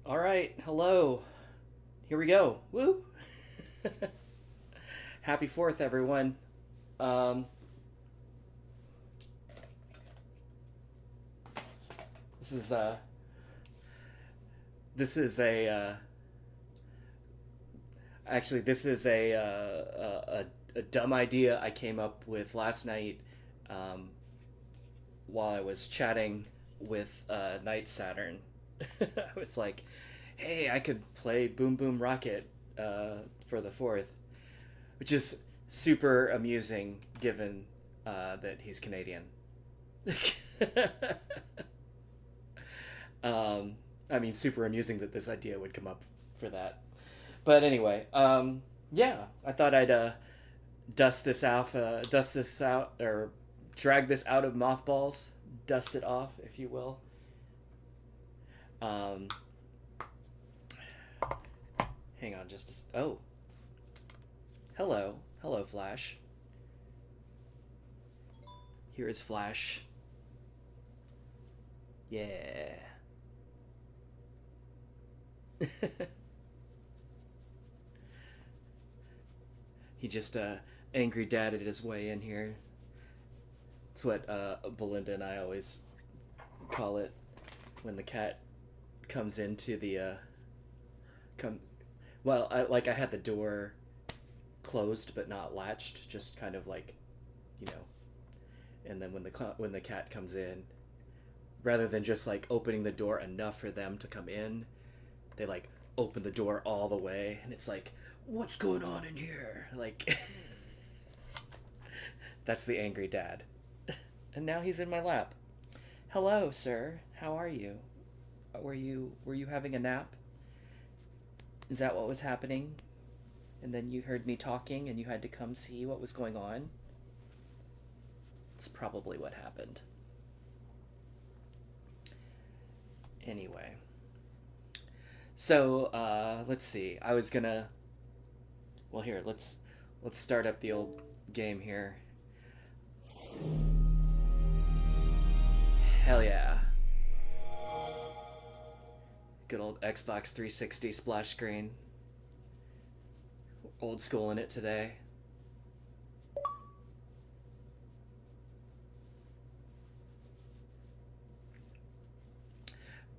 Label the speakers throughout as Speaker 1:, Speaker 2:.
Speaker 1: All right, hello. Here we go. Woo! Happy 4th, everyone. Um, this is this is a actually this is a dumb idea I came up with last night um, while I was chatting with Night Saturn. I was like, "Hey, I could play Boom Boom Rocket for the 4th," which is super amusing given that he's Canadian. um, I mean, super amusing that this idea would come up for that. But anyway, yeah, I thought I'd dust this out, or drag this out of mothballs, dust it off, if you will. Um, Hang on, oh, hello, Flash. Here is Flash. Yeah. He just angry dadded his way in here. It's what Belinda and I always call it when the cat comes into the come. Well, I had the door closed but not latched, just kind of like, you know. And then when the cat comes in, rather than just like opening the door enough for them to come in, they like open the door all the way, and it's like, what's going on in here? Like, that's the angry dad. And now he's in my lap. Hello, sir. How are you? Were you having a nap? Is that what was happening? And then you heard me talking and you had to come see what was going on? It's probably what happened. Anyway. So, let's see. I was gonna well, here, let's start up the old game here. Hell yeah. Good old Xbox 360 splash screen. Old school in it today.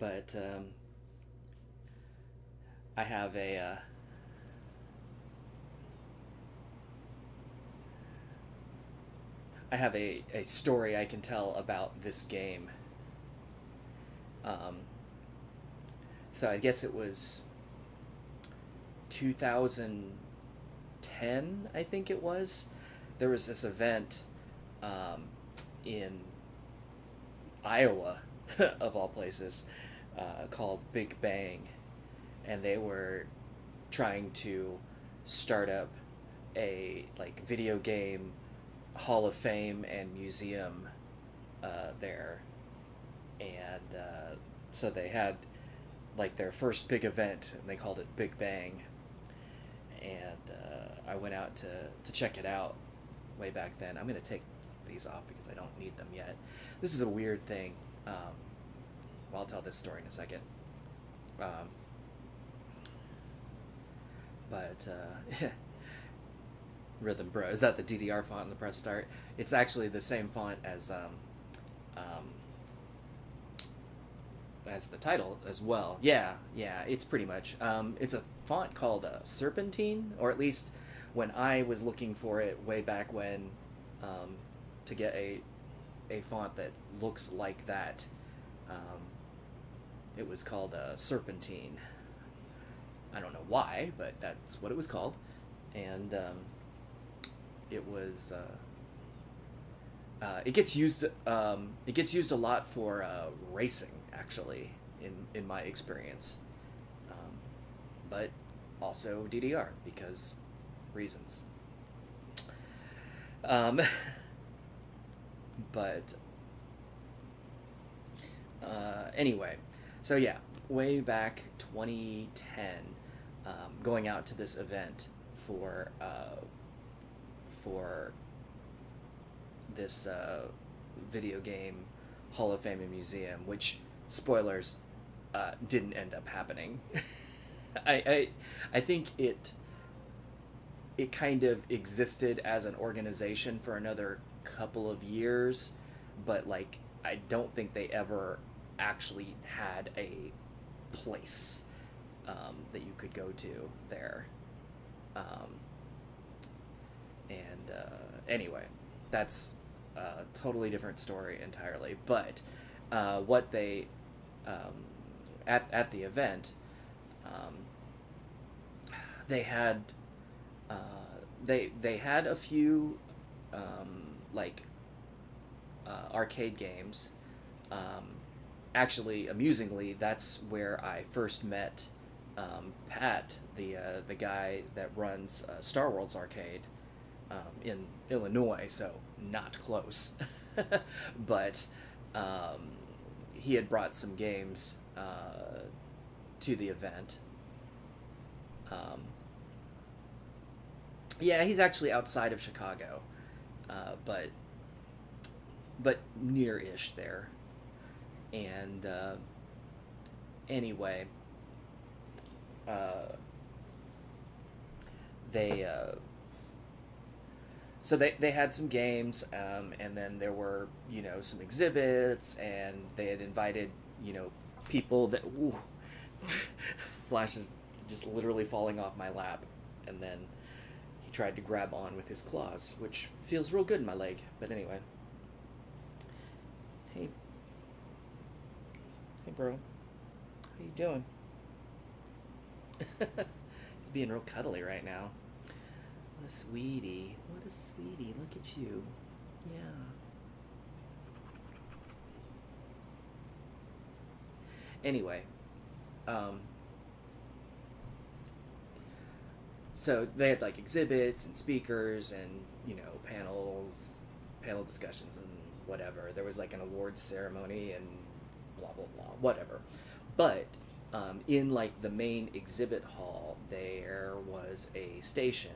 Speaker 1: But I have a story I can tell about this game. Um, so I guess it was 2010, I think it was. There was this event um, in Iowa, of all places, called Big Bang, and they were trying to start up a like video game Hall of Fame and museum there, and so they had like their first big event, and they called it Big Bang, and I went out to check it out way back then. I'm gonna take these off because I don't need them yet. This is a weird thing. Well, I'll tell this story in a second. Um, but Rhythm Bro, is that the DDR font in the press start? It's actually the same font um, as the title as well. Yeah, yeah, it's pretty much. It's a font called Serpentine, or at least when I was looking for it way back when, um, to get a font that looks like that. Um, it was called Serpentine. I don't know why, but that's what it was called, and it was. It gets used. It gets used a lot for racing, actually, in my experience, um, but also DDR because reasons. Um, but anyway, so yeah, way back 2010, going out to this event for this video game Hall of Fame and Museum, which, spoilers, didn't end up happening. I, I I think it kind of existed as an organization for another couple of years, but like I don't think they ever actually had a place that you could go to there. Um, and anyway, that's a totally different story entirely. But what they at the event, um, they had uh, they had a few like arcade games. Um, Actually, amusingly, that's where I first met Pat, the guy that runs Star Worlds Arcade in Illinois, so not close. But um, he had brought some games to the event. Um, yeah, he's actually outside of Chicago, but near-ish there. And anyway, uh, they so they had some games, and then there were some exhibits, and they had invited people that ooh, Flash is just literally falling off my lap, and then he tried to grab on with his claws, which feels real good in my leg. But anyway, hey hey bro, how you doing? He's being real cuddly right now. What a sweetie. What a sweetie. Look at you. Yeah. Anyway, um, so they had like exhibits and speakers and panel discussions and whatever. There was like an awards ceremony and blah blah blah, whatever. But in like the main exhibit hall, there was a station,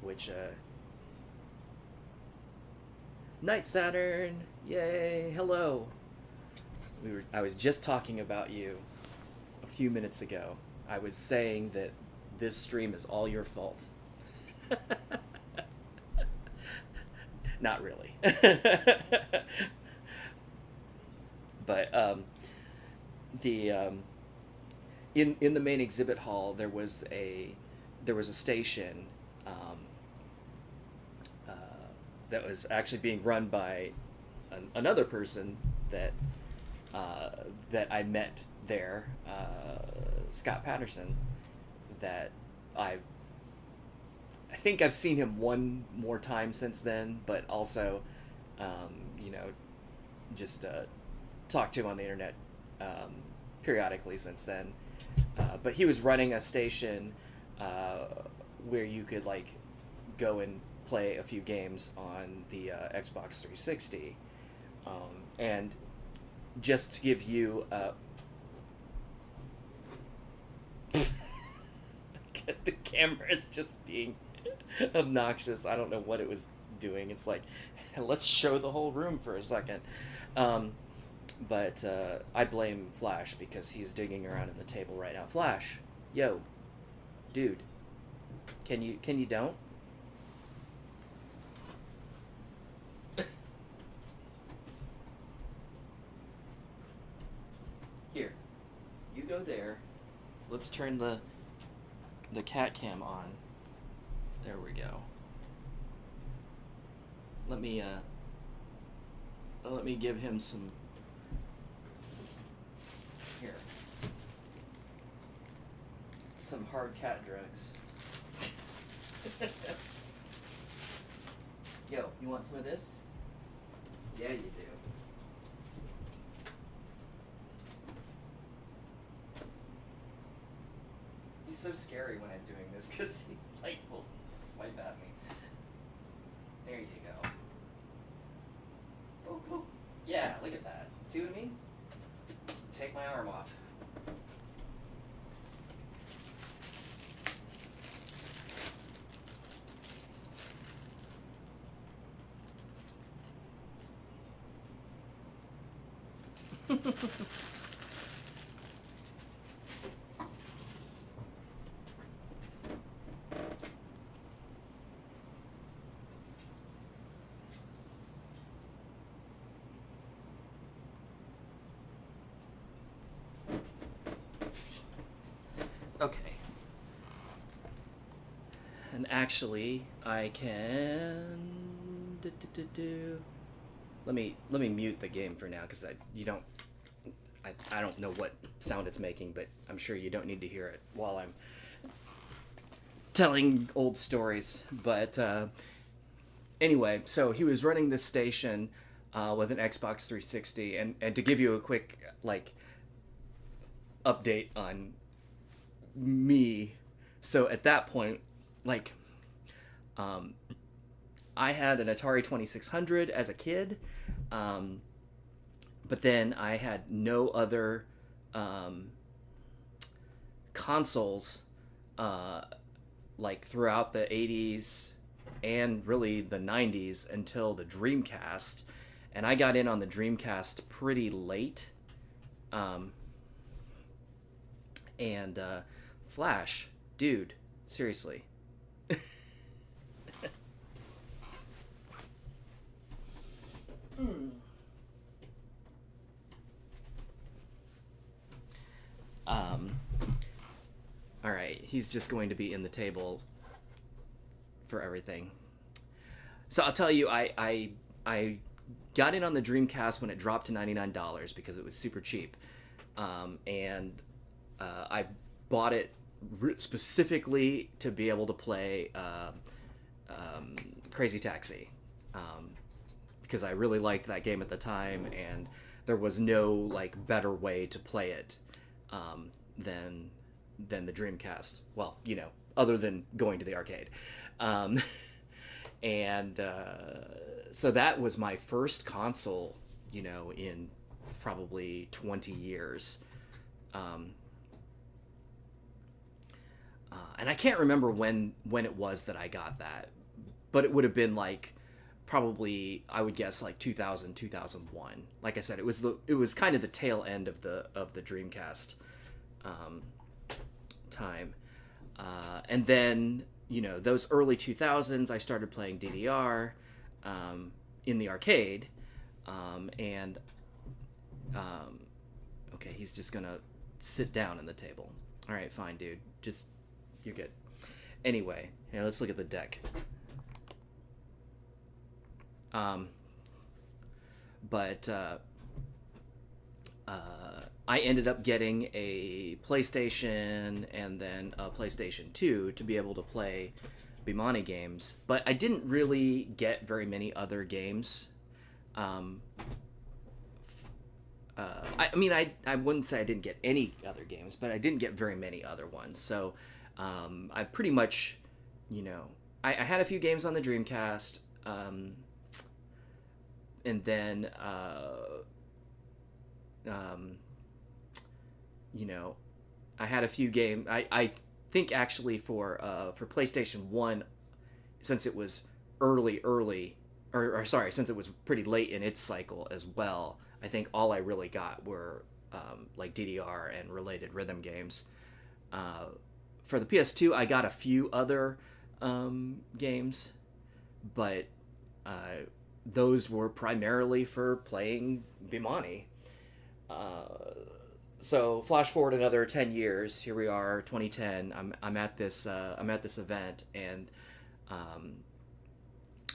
Speaker 1: which Night Saturn, yay, hello. I was just talking about you a few minutes ago. I was saying that this stream is all your fault. Not really. But the in the main exhibit hall there was a station uh, that was actually being run by another person that that I met there, Scott Patterson. That I've I think I've seen him one more time since then, but also, you know, just talked to him on the internet periodically since then. But he was running a station where you could like go and play a few games on the Xbox 360, and just to give you the camera is just being obnoxious. I don't know what it was doing. It's like, let's show the whole room for a second. But I blame Flash because he's digging around in the table right now. Flash, yo, dude, can you don't? Here, you go there. Let's turn the cat cam on. There we go. Let me give him some here. Some hard cat drugs. Yo, you want some of this? Yeah, you do. He's so scary when I'm doing this because he like will swipe at me. There you go. Boop, boop. Yeah, look at that. See what I mean? Take my arm off. Okay. And actually, I can. Let me mute the game for now because I don't know what sound it's making, but I'm sure you don't need to hear it while I'm telling old stories. But anyway, so he was running this station with an Xbox 360, and to give you a quick like update on me, so at that point, like, um, I had an Atari 2600 as a kid, um, but then I had no other um, consoles uh, like throughout the 80s and really the 90s until the Dreamcast. And I got in on the Dreamcast pretty late. Um, and Flash, dude, seriously. Um, all right, he's just going to be in the table for everything. So I'll tell you, I got in on the Dreamcast when it dropped to $99 because it was super cheap, and I bought it specifically to be able to play Crazy Taxi, because I really liked that game at the time, and there was no like better way to play it um, than than the Dreamcast. Well, other than going to the arcade. Um, and so that was my first console, in probably 20 years. Um, and I can't remember when it was that I got that, but it would have been like probably, I would guess, like 2000, 2001. Like I said, it was kind of the tail end of the Dreamcast um, time. And then, those early 2000s, I started playing DDR in the arcade. And, okay, he's just going to sit down in the table. All right, fine, dude. You're good. Anyway, let's look at the deck. But I ended up getting a PlayStation and then a PlayStation 2 to be able to play Bimani games. But I didn't really get very many other games. I mean, I wouldn't say I didn't get any other games, but I didn't get very many other ones. So I pretty much, I had a few games on the Dreamcast. And then I had a few games. I think actually for PlayStation 1, since it was early, or sorry, since it was pretty late in its cycle as well, I think all I really got were like DDR and related rhythm games. For the PS2, I got a few other games, but those were primarily for playing Bimani. So flash forward another 10 years. Here we are, 2010. I'm at this event, and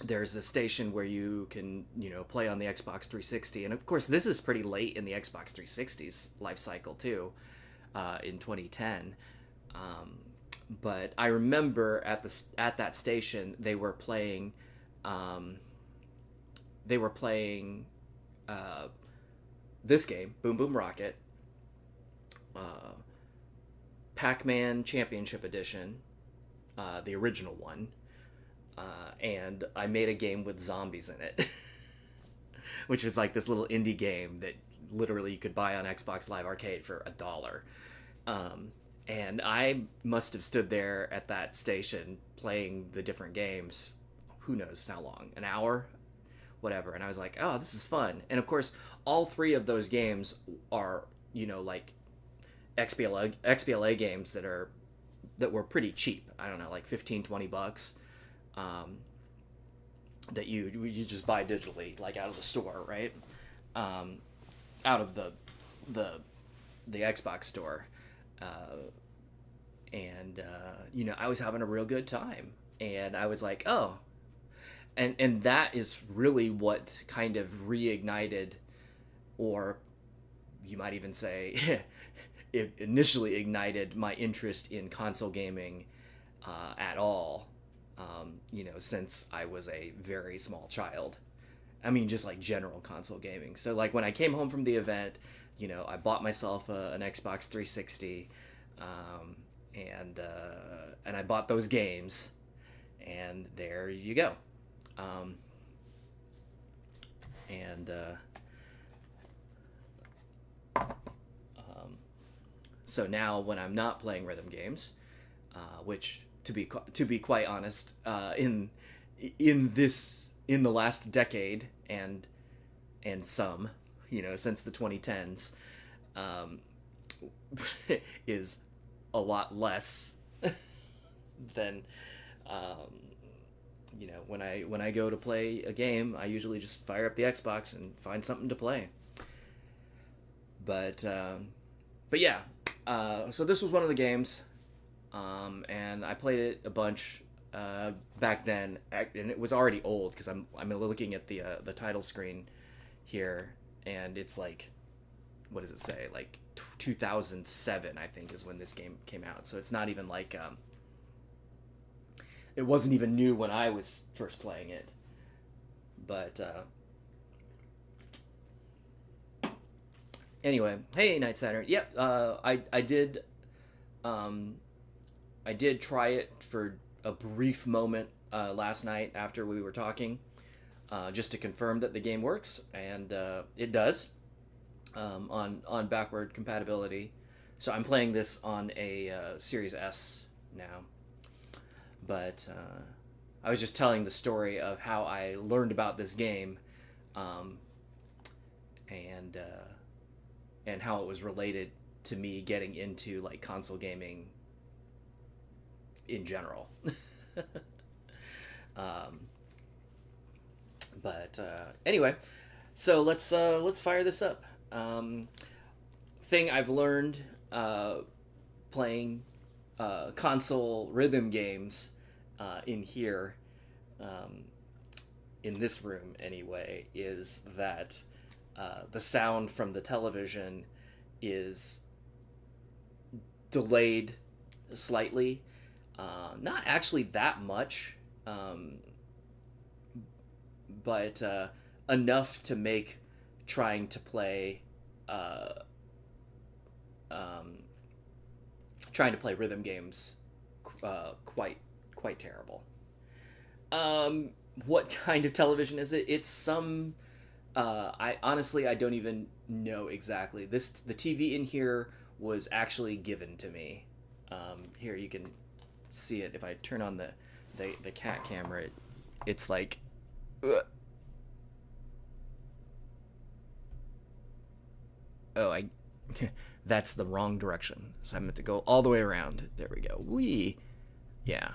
Speaker 1: there's a station where you can play on the Xbox 360, and of course this is pretty late in the Xbox 360's life cycle too, in 2010. But I remember at that station they were playing. This game, Boom Boom Rocket, Pac-Man Championship Edition, the original one, and I made a game with zombies in it, which was like this little indie game that literally you could buy on Xbox Live Arcade for $1. And I must have stood there at that station playing the different games, who knows how long, an hour, whatever. And I was like, oh, this is fun. And of course, all three of those games are, like XBLA games that were pretty cheap. I don't know, like 15-20 bucks. Um, that you just buy digitally, like out of the store, right? Um, out of the the Xbox store, and I was having a real good time, and I was like, oh, and that is really what kind of reignited, or you might even say, it initially ignited my interest in console gaming at all. Since I was a very small child. I mean, just like general console gaming. So, like, when I came home from the event, I bought myself an Xbox 360, and I bought those games, and there you go. Um, and um, so now, when I'm not playing rhythm games, which to be quite honest, in the last decade and some, since the 2010s, um, is a lot less than, when I go to play a game, I usually just fire up the Xbox and find something to play. But yeah, so this was one of the games, and I played it a bunch back then, and it was already old because I'm looking at the title screen here, and it's like, what does it say? Like 2007, I think, is when this game came out. So it's not even like it wasn't even new when I was first playing it. But anyway, hey, Night Saturn. Yep, I did try it for a brief moment last night after we were talking, just to confirm that the game works, and it does, on backward compatibility. So I'm playing this on a Series S now, but I was just telling the story of how I learned about this game, um, and how it was related to me getting into like console gaming in general. um, but anyway, so let's fire this up. Thing I've learned playing console rhythm games in here, um, in this room anyway, is that the sound from the television is delayed slightly. Not actually that much, but enough to make trying to play uh, um, rhythm games quite terrible. What kind of television is it? It's some. I honestly, I don't even know exactly. The TV in here was actually given to me. Here you can see it if I turn on the cat camera. It's like, oh, I that's the wrong direction. So I meant to go all the way around. There we go. Yeah.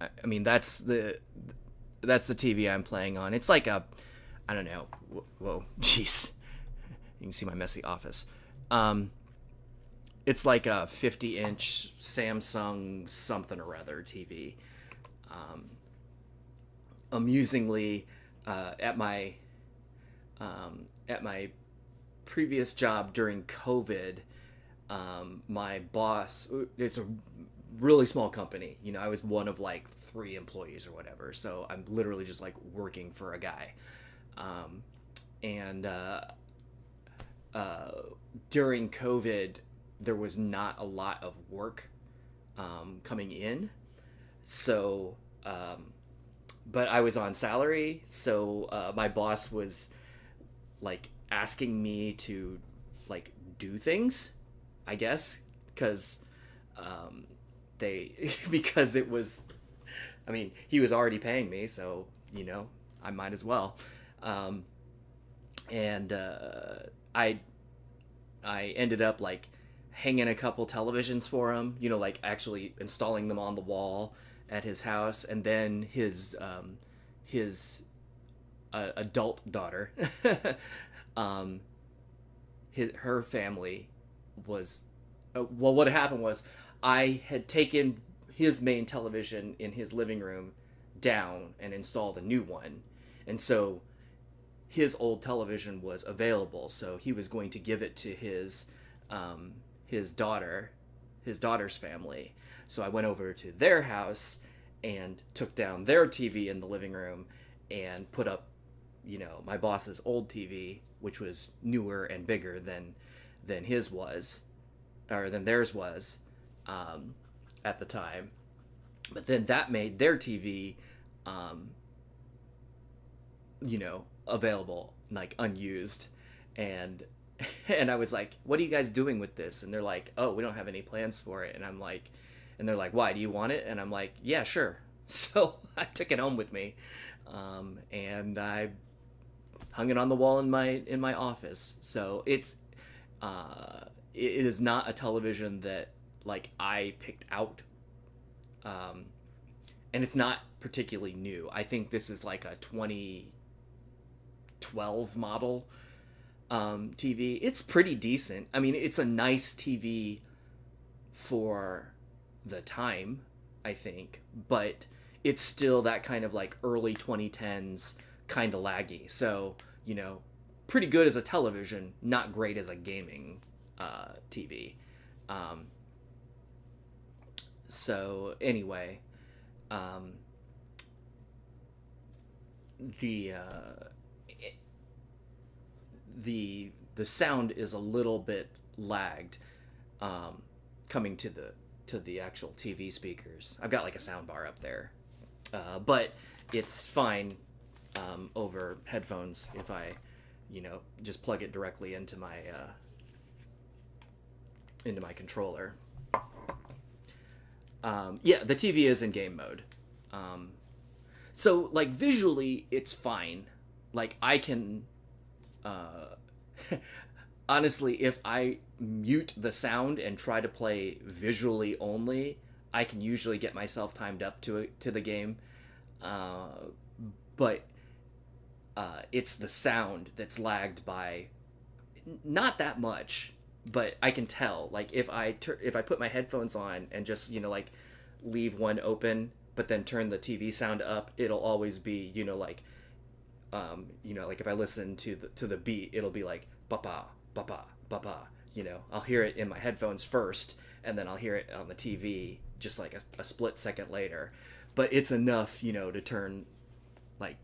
Speaker 1: I mean, that's the TV I'm playing on. It's like a, I don't know. Whoa, jeez. You can see my messy office. It's like a 50-inch Samsung something or other TV. Um, Amusingly, at my previous job during COVID, my boss, it's a really small company. I was one of like 3 employees or whatever, so I'm literally just like working for a guy. And during COVID, there was not a lot of work coming in. So, but I was on salary, so my boss was like asking me to like do things, I guess, because because it was, I mean, he was already paying me, so I might as well. um, and I I ended up like hanging a couple televisions for him, like actually installing them on the wall at his house, and then his adult daughter, um, her family was well. What happened was I had taken his main television in his living room down and installed a new one, and so his old television was available, so he was going to give it to um, his daughter, his daughter's family. So I went over to their house and took down their TV in the living room and put up, my boss's old TV, which was newer and bigger than his was, or than theirs was, um, at the time. But then that made their TV, um, available, like unused, and and I was like, "What are you guys doing with this?" And they're like, "Oh, we don't have any plans for it." And I'm like, and they're like, "Why? Do you want it?" And I'm like, "Yeah, sure." So I took it home with me, and I hung it on the wall in my office. So it is not a television that like I picked out, um, and it's not particularly new. I think this is like a 2012 model TV. It's pretty decent. I mean, it's a nice TV for the time, I think, but it's still that kind of like early 2010s kind of laggy. So, pretty good as a television, not great as a gaming TV. Um, so, anyway, um, the the sound is a little bit lagged, um, coming to the actual TV speakers. I've got like a sound bar up there, but it's fine over headphones if I, just plug it directly into my controller. Yeah, the TV is in game mode. Um, so like visually, it's fine. Like I can, uh, honestly, if I mute the sound and try to play visually only, I can usually get myself timed up to the game. Uh, but it's the sound that's lagged by not that much, but I can tell. Like if I put my headphones on and just like leave one open, but then turn the TV sound up, it'll always be like if I listen to the beat, it'll be like ba ba ba ba ba ba. I'll hear it in my headphones first, and then I'll hear it on the TV just like a split second later. But it's enough, to turn like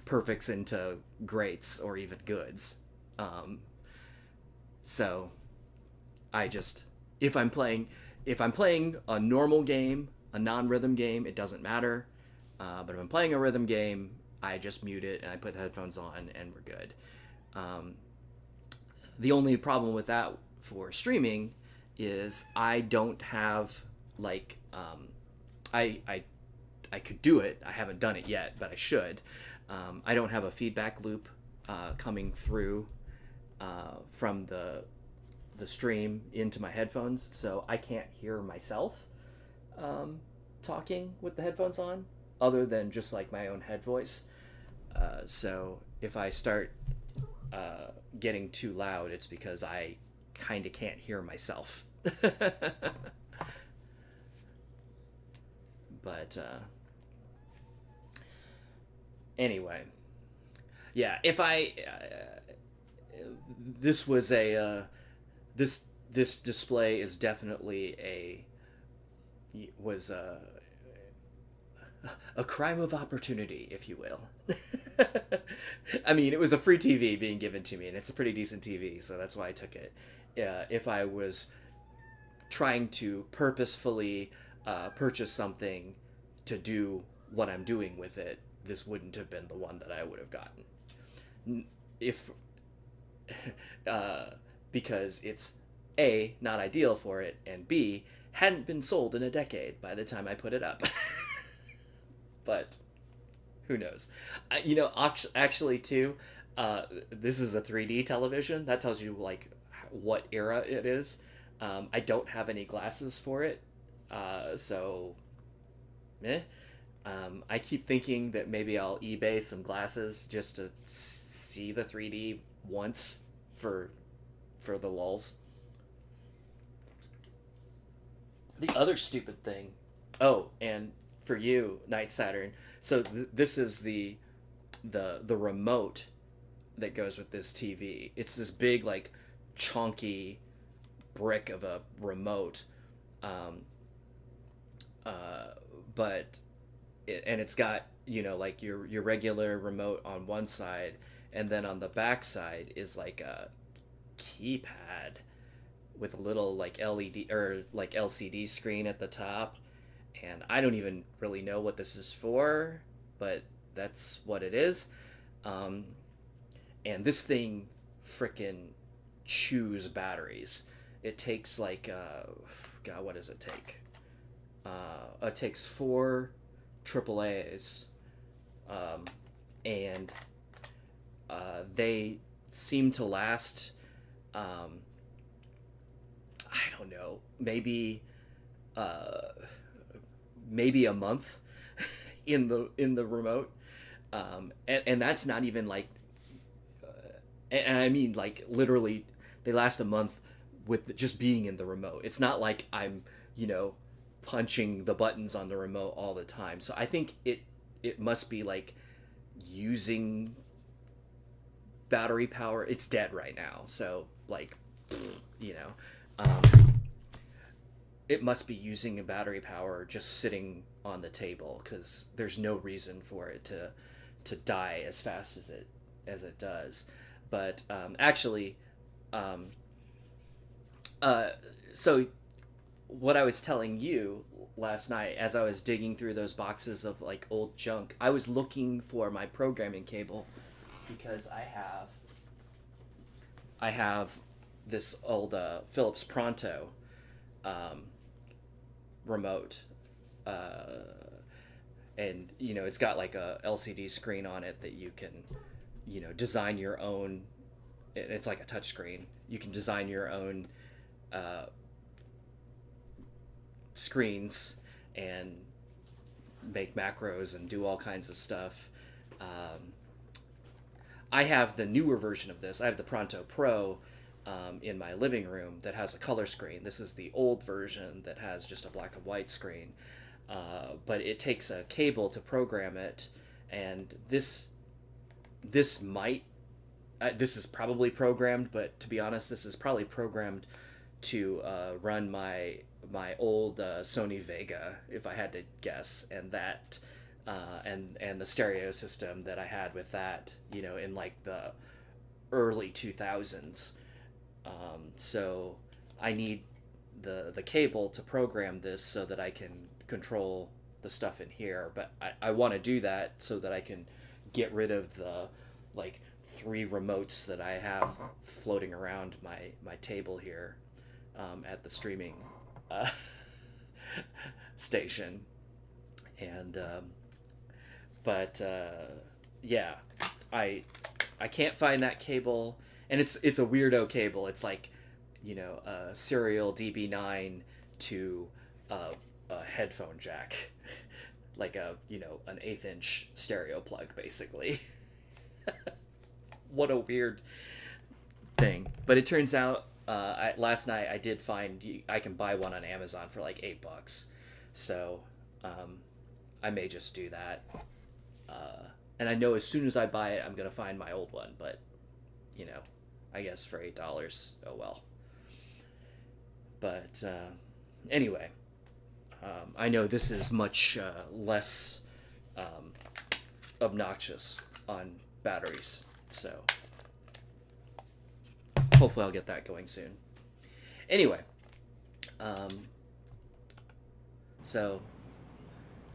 Speaker 1: perfects into greats or even goods. Um, so I just if I'm playing if I'm playing a normal game, a non-rhythm game, it doesn't matter. But if I'm playing a rhythm game, I just mute it and I put the headphones on and we're good. Um, the only problem with that for streaming is I don't have like I could do it. I haven't done it yet, but I should. I don't have a feedback loop coming through from the stream into my headphones, so I can't hear myself talking with the headphones on, other than just like my own head voice. So if I start getting too loud, it's because I kind of can't hear myself. But anyway, yeah. If I this was a this display is definitely was a crime of opportunity, if you will. I mean, it was a free TV being given to me, and it's a pretty decent TV, so that's why I took it. If I was trying to purposefully purchase something to do what I'm doing with it, this wouldn't have been the one that I would have gotten. If because it's A, not ideal for it, and B, hadn't been sold in a decade by the time I put it up. But Who knows? Actually, too, this is a 3D television. That tells you like what era it is. I don't have any glasses for it, so eh. I keep thinking that maybe I'll eBay some glasses just to see the 3D once for the lulls. The other stupid thing. Oh, and for you, Night Saturn. So this is the remote that goes with this TV. It's this big like chunky brick of a remote, um, uh, but and it's got like your regular remote on one side, and then on the back side is like a keypad with a little like LED or like LCD screen at the top, and I don't even really know what this is for, but that's what it is. Um, and this thing frickin' chews batteries. It takes like God, what does it take? It takes four AAA's, um, and they seem to last. Um, I don't know, uh, maybe a month in the remote, and that's not even like, and I mean like literally, they last a month with just being in the remote. It's not like I'm you know punching the buttons on the remote all the time. So I think it must be like using battery power. It's dead right now, so like you know it must be using a battery power just sitting on the table, because there's no reason for it to die as fast as it does. But actually, um, uh, so what I was telling you last night as I was digging through those boxes of like old junk, I was looking for my programming cable because I have this old Philips Pronto um, remote, uh, and it's got like a LCD screen on it that you can design your own. It's like a touch screen. You can design your own uh, screens and make macros and do all kinds of stuff. Um, I have the newer version of this. I have the Pronto Pro in my living room that has a color screen. This is the old version that has just a black and white screen. But it takes a cable to program it, and this might this is probably programmed, but to be honest, this is probably programmed to run my old Sony Vega, if I had to guess, and that and the stereo system that I had with that, in like the early 2000s. So I need the cable to program this so that I can control the stuff in here. But I want to do that so that I can get rid of the like three remotes that I have floating around my table here at the streaming uh, station. And but yeah, I I can't find that cable, and it's a weirdo cable. It's like a serial DB9 to a headphone jack, like an eighth inch stereo plug, basically. What a weird thing. But it turns out last night I did find I can buy one on Amazon for like $8. So um, I may just do that. And I know as soon as I buy it, I'm gonna find my old one. But you know, I guess for $8, oh well. But anyway, I know this is much less um, obnoxious on batteries, so hopefully I'll get that going soon. Anyway, um, so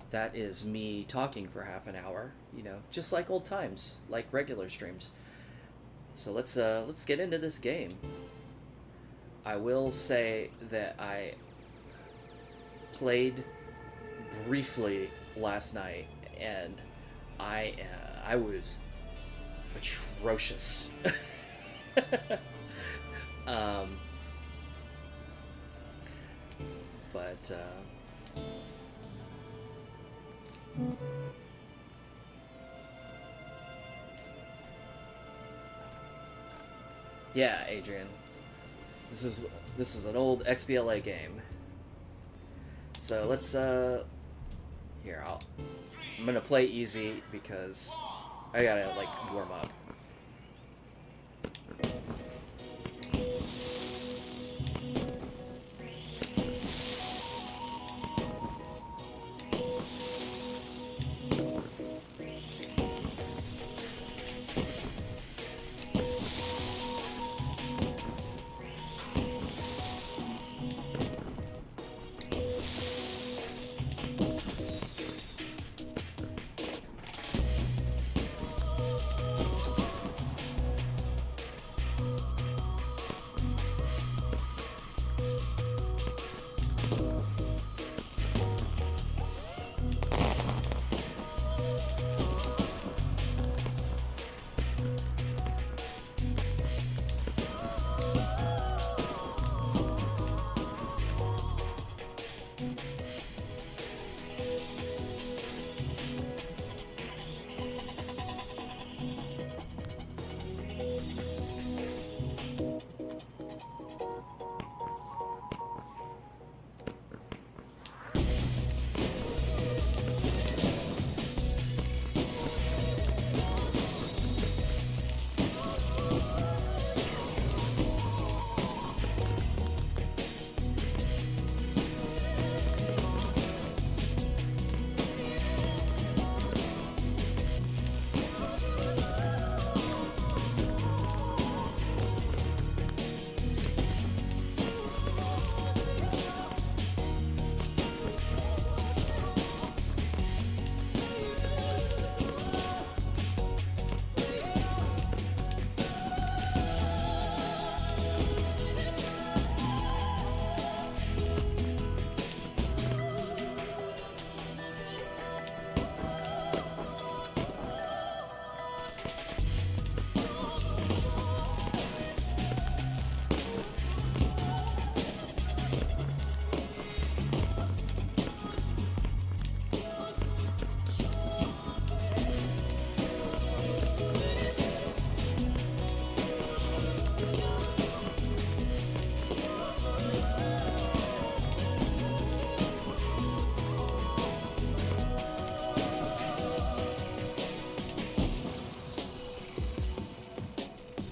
Speaker 1: that is me talking for half an hour, just like old times, like regular streams. So let's get into this game. I will say that I played briefly last night, and I was atrocious. um, but yeah, Adrian, this is an old XBLA game. So let's here I'm gonna play easy because I gotta like warm up.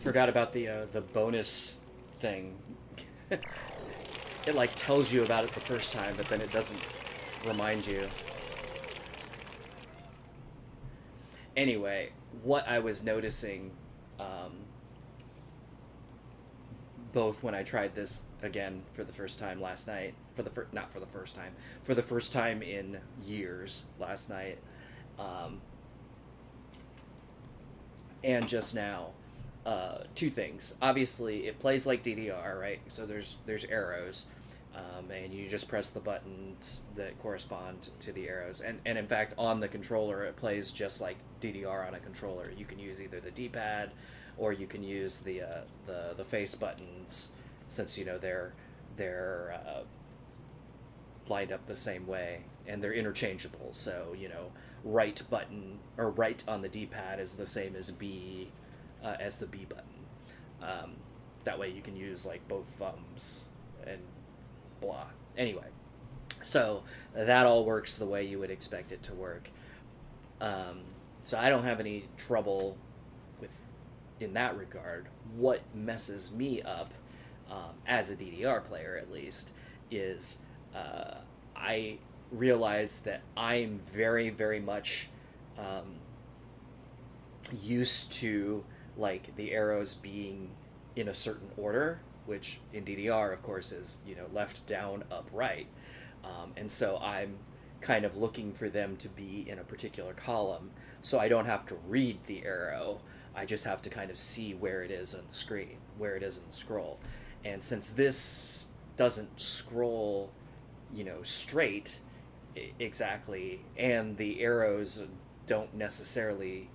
Speaker 1: Forgot about the bonus thing. It like tells you about it the first time, but then it doesn't remind you. Anyway, what I was noticing, both when I tried this again for the first time last night, not for the first time, for the first time in years last night, and just now, two things. Obviously, it plays like DDR, right? So there's arrows, and you just press the buttons that correspond to the arrows. And in fact, on the controller, it plays just like DDR on a controller. You can use either the D-pad, or you can use the face buttons, since they're lined up the same way, and they're interchangeable. So right button or right on the D-pad is the same as B. As the B button. That way you can use like both thumbs and blah. Anyway, so that all works the way you would expect it to work. So I don't have any trouble with in that regard. What messes me up, as a DDR player at least, is I realize that I'm very, very much used to like the arrows being in a certain order, which in DDR, of course, is left, down, up, right, and so I'm kind of looking for them to be in a particular column, so I don't have to read the arrow. I just have to kind of see where it is on the screen, where it is in the scroll, and since this doesn't scroll, straight exactly, and the arrows don't necessarily,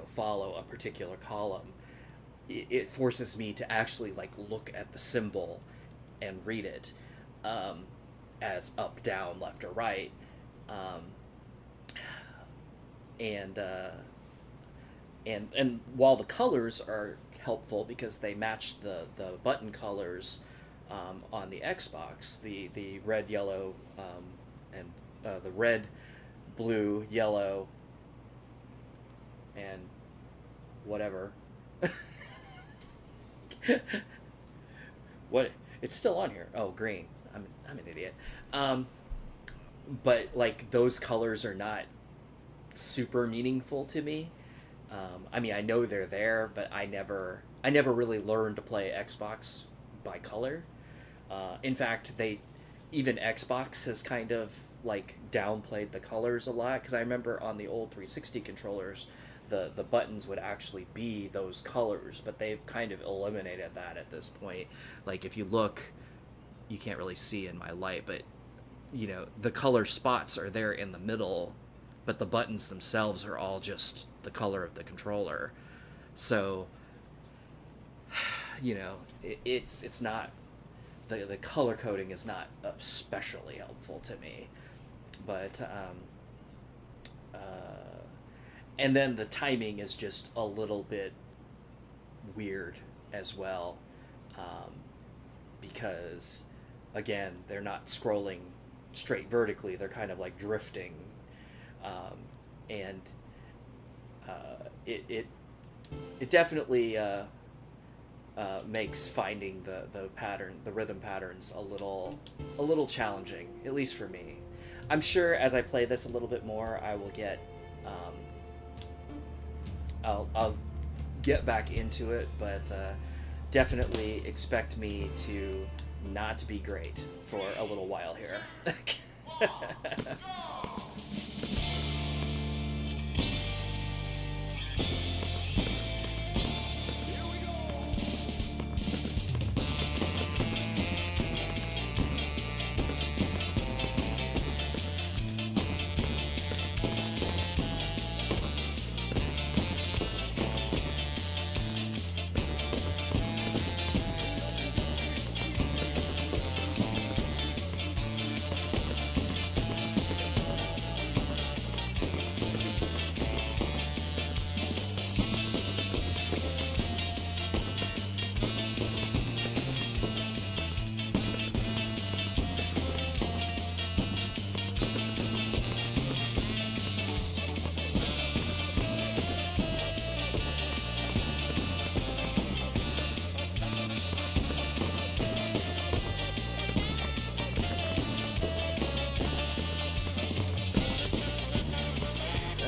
Speaker 1: follow a particular column, it forces me to actually like look at the symbol and read it, um, as up, down, left, or right, um, and and while the colors are helpful because they match the button colors, on the Xbox, the red, yellow, and the red, blue, yellow, and whatever. What? It's still on here. Oh, green. I'm an idiot. Um, but like those colors are not super meaningful to me. I mean, I know they're there, but I never really learned to play Xbox by color. In fact, even Xbox has kind of like downplayed the colors a lot because I remember on the old 360 controllers, the buttons would actually be those colors, but they've kind of eliminated that at this point. Like if you look, you can't really see in my light, but the color spots are there in the middle, but the buttons themselves are all just the color of the controller. So, it's not, the color coding is not especially helpful to me. But and then the timing is just a little bit weird as well, um, because again they're not scrolling straight vertically; they're kind of like drifting, um, and it it definitely makes finding the rhythm patterns a little challenging, at least for me. I'm sure as I play this a little bit more, I will get um, I'll get back into it, but definitely expect me to not be great for a little while here.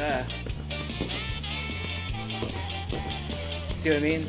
Speaker 1: uh, See what I mean?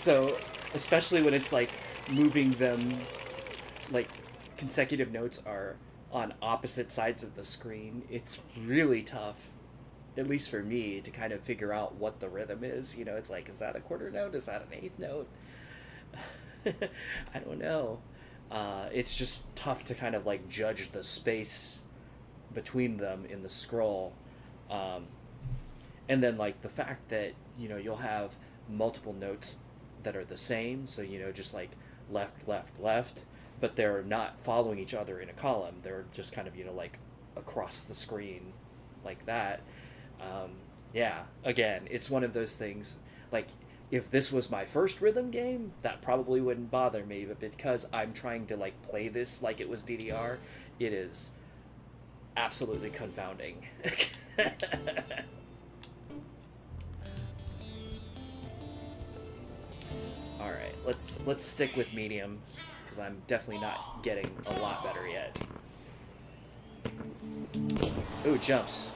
Speaker 1: So, especially when it's like moving them, like consecutive notes are on opposite sides of the screen, it's really tough, at least for me, to kind of figure out what the rhythm is. It's like, is that a quarter note? Is that an eighth note? I don't know. It's just tough to kind of like judge the space between them in the scroll. Um, and then like the fact that you'll have multiple notes that are the same, so just like left left left, but they're not following each other in a column, they're just kind of like across the screen like that. um, yeah, again, it's one of those things, like, if this was my first rhythm game, that probably wouldn't bother me, but because I'm trying to like play this like it was DDR, it is absolutely confounding. All right, let's stick with medium because I'm definitely not getting a lot better yet. Ooh, jumps.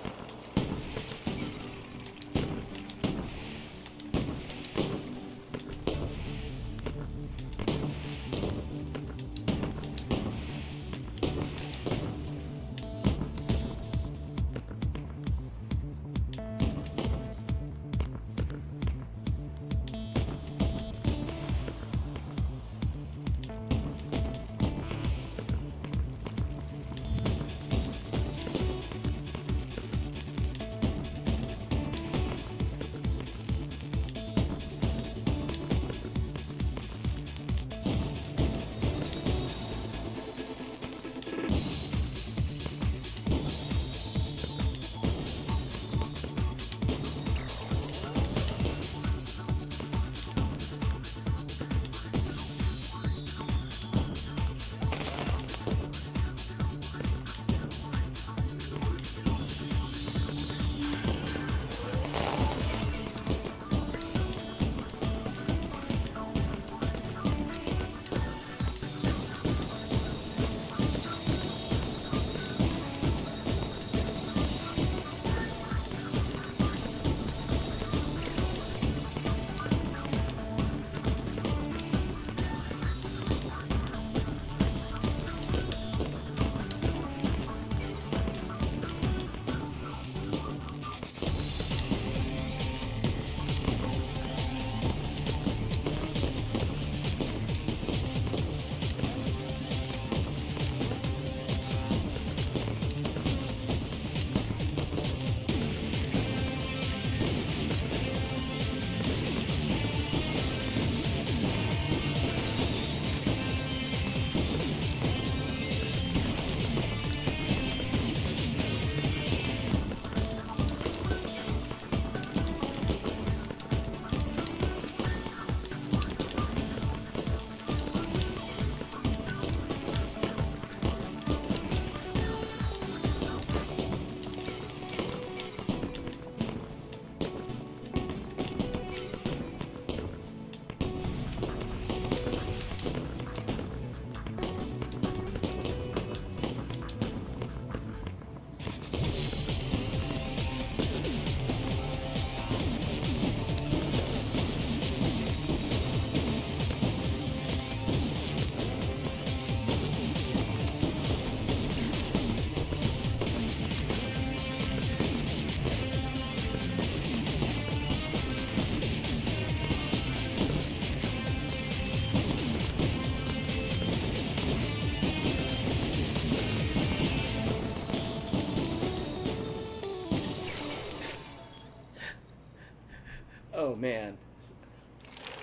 Speaker 1: Oh man.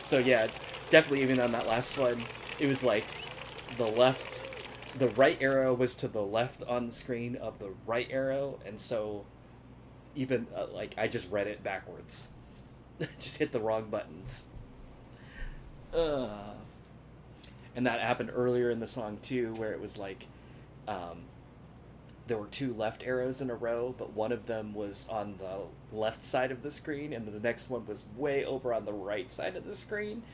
Speaker 1: So yeah, definitely even on that last one, it was like the right arrow was to the left on the screen of the right arrow, and so even like I just read it backwards, just hit the wrong buttons. Uh, and that happened earlier in the song too, where it was like, um, there were two left arrows in a row, but one of them was on the left side of the screen, and the next one was way over on the right side of the screen.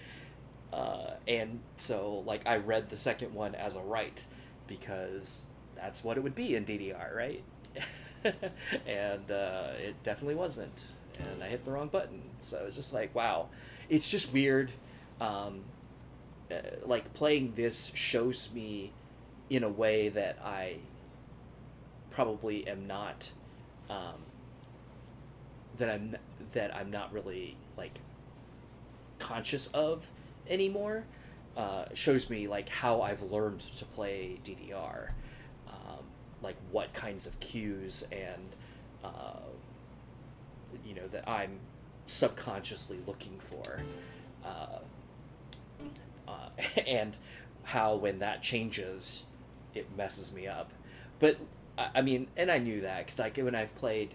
Speaker 1: And so, like, I read the second one as a right because that's what it would be in DDR, right? And it definitely wasn't. And I hit the wrong button. So it was just like, wow. It's just weird. Um, like, playing this shows me in a way that I probably am not, um, that I'm not really like conscious of anymore. shows me like how I've learned to play DDR, like what kinds of cues and that I'm subconsciously looking for, uh, and how when that changes, it messes me up. But I mean, and I knew that because like when I've played,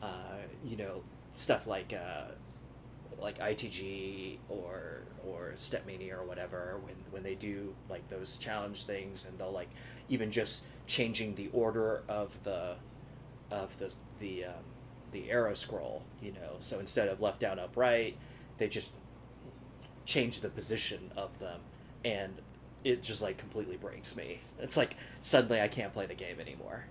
Speaker 1: uh, you know, stuff like ITG or Stepmania or whatever, when they do like those challenge things, and they'll like even just changing the order of the arrow scroll, so instead of left down up right, they just change the position of them, and it just like completely breaks me. It's like suddenly I can't play the game anymore.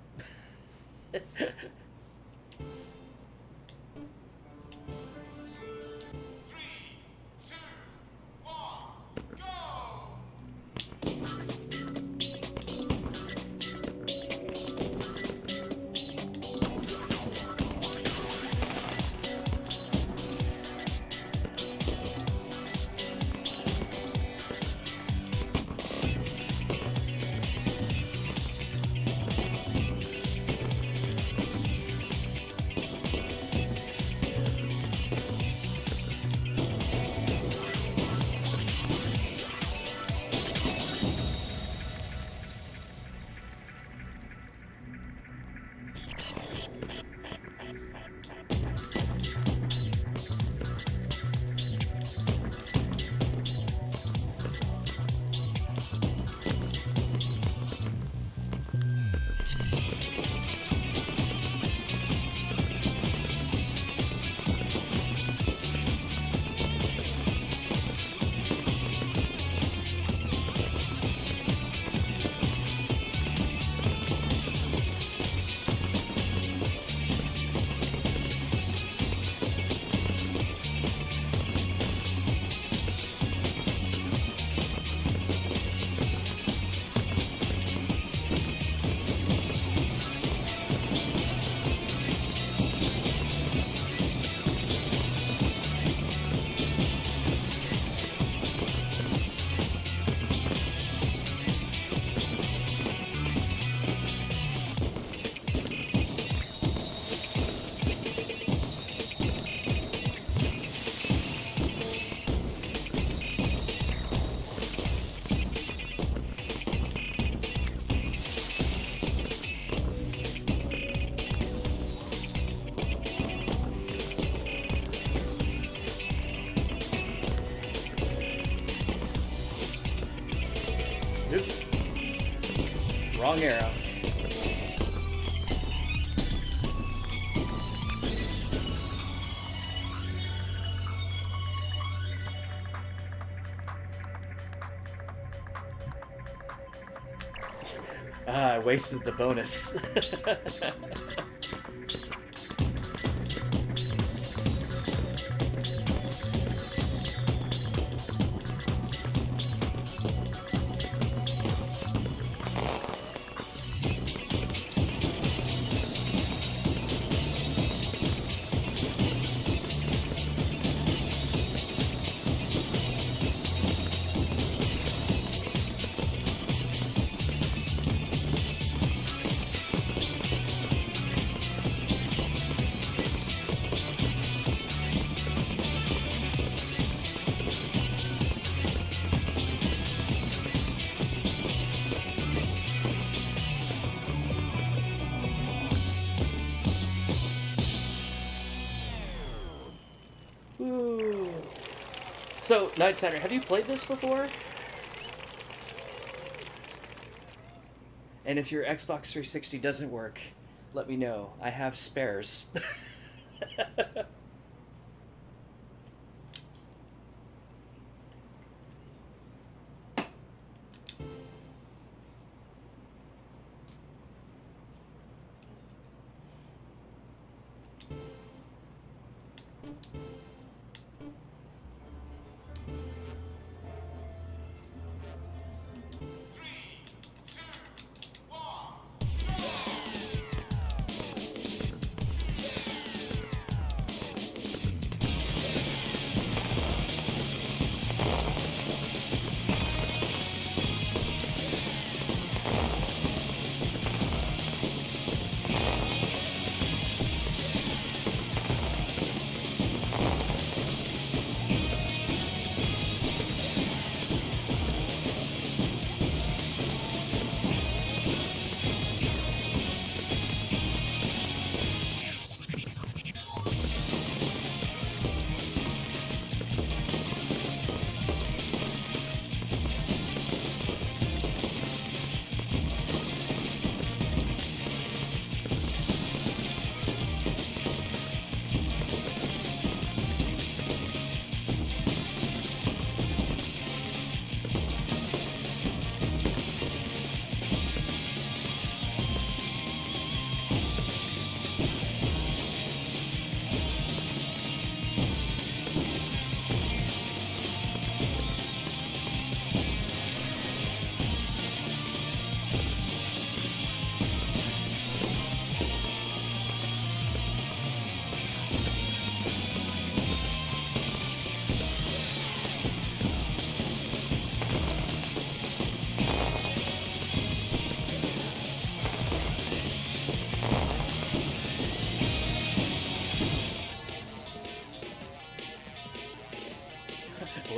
Speaker 1: Oops. Wrong arrow. I wasted the bonus. Ooh. So, Nightsider, have you played this before? And if your Xbox 360 doesn't work, let me know. I have spares.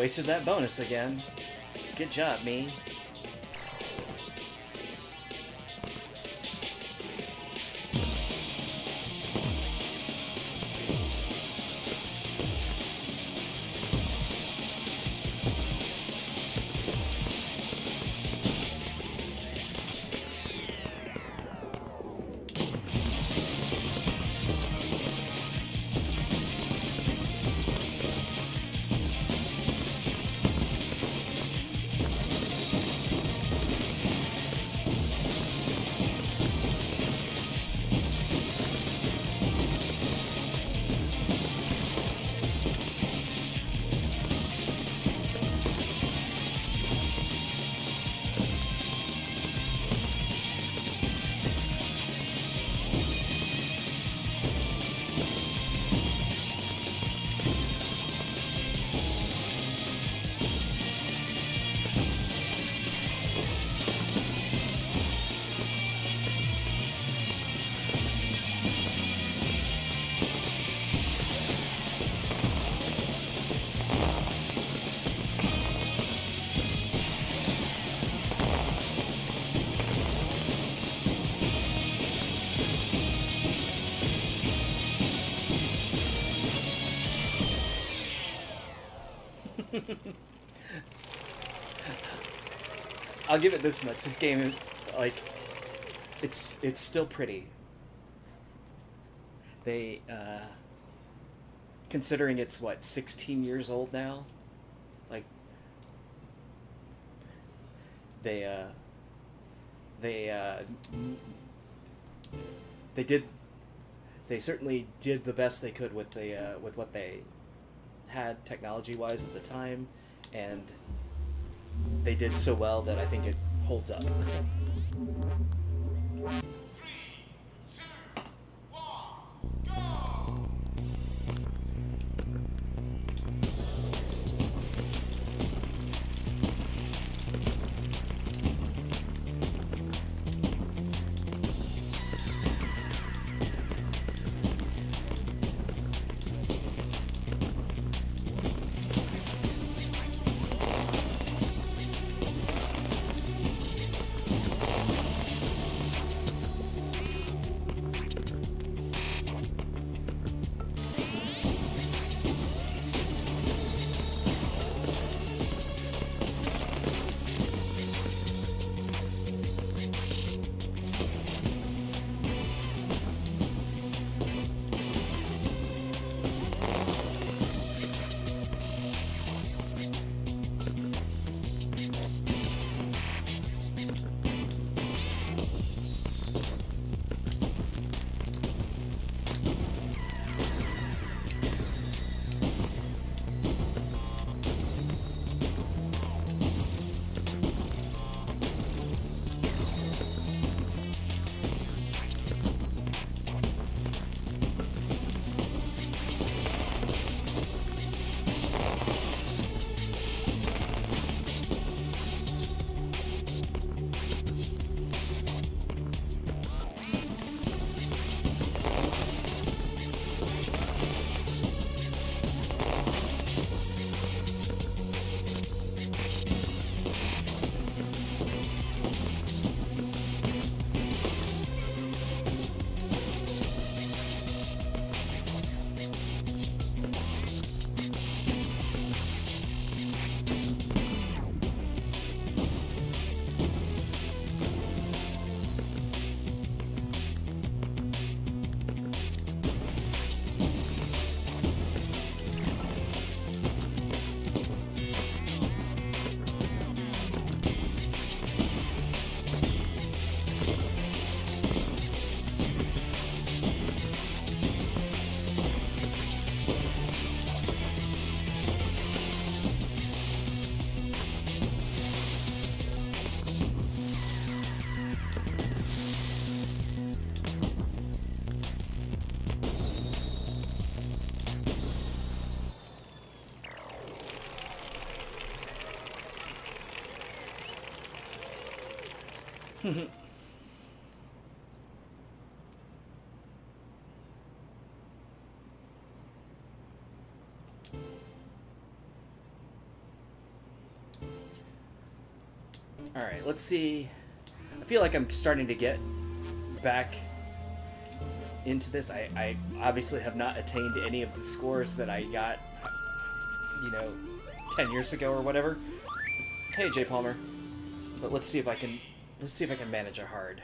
Speaker 1: Wasted that bonus again. Good job, me. I'll give it this much. This game, like, it's still pretty. They, considering it's what 16 years old now, like they, they, they did, they certainly did the best they could with the with what they had technology wise at the time, and they did so well that I think it holds up. All right, let's see. I feel like I'm starting to get back into this. I obviously have not attained any of the scores that I got, 10 years ago or whatever. Hey, Jay Palmer. But let's see if I can manage a hard.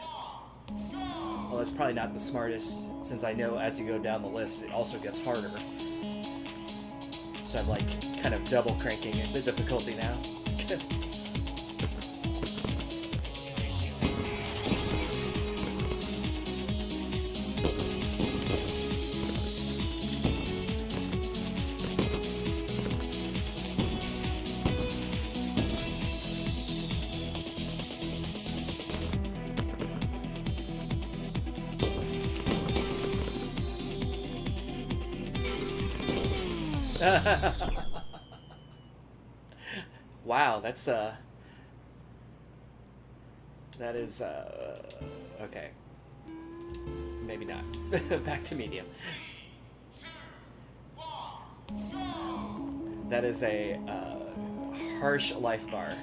Speaker 1: Well, it's probably not the smartest, since I know as you go down the list, it also gets harder. So I'm like kind of double cranking the difficulty now. Wow, that is okay. Maybe not. Back to medium. That is a harsh life bar.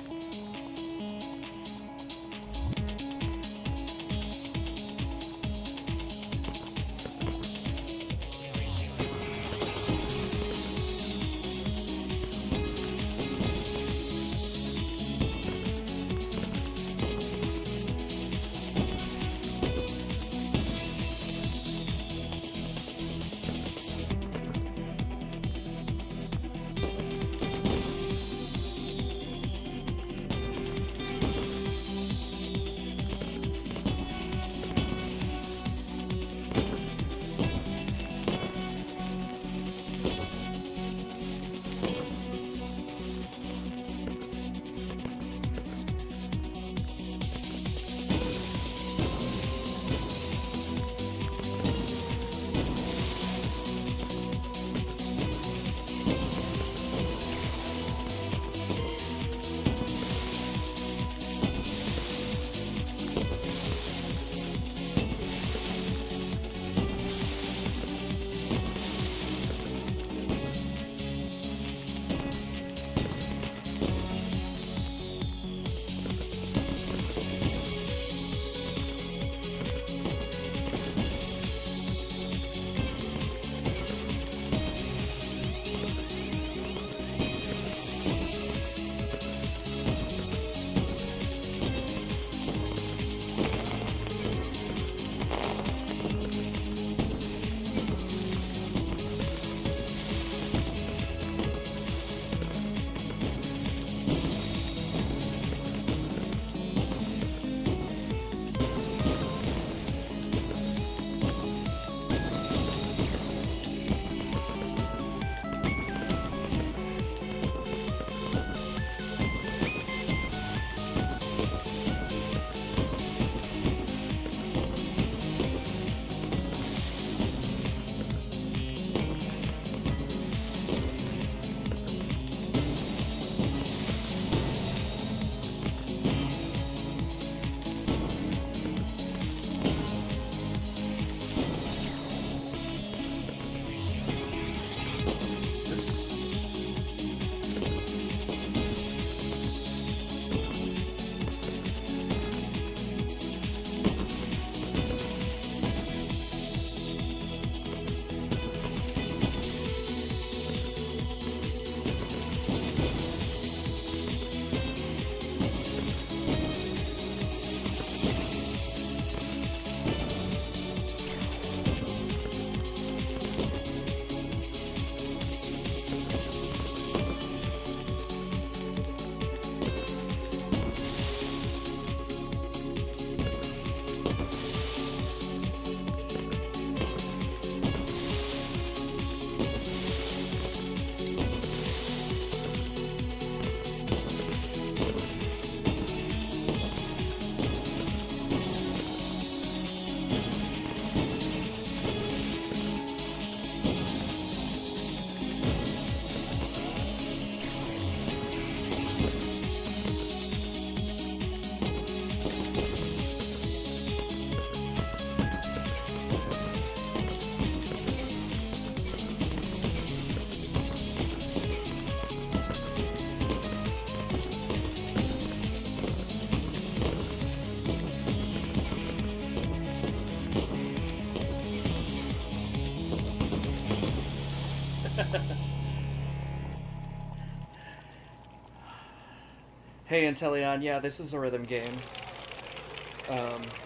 Speaker 1: Hey, Inteleon, yeah, this is a rhythm game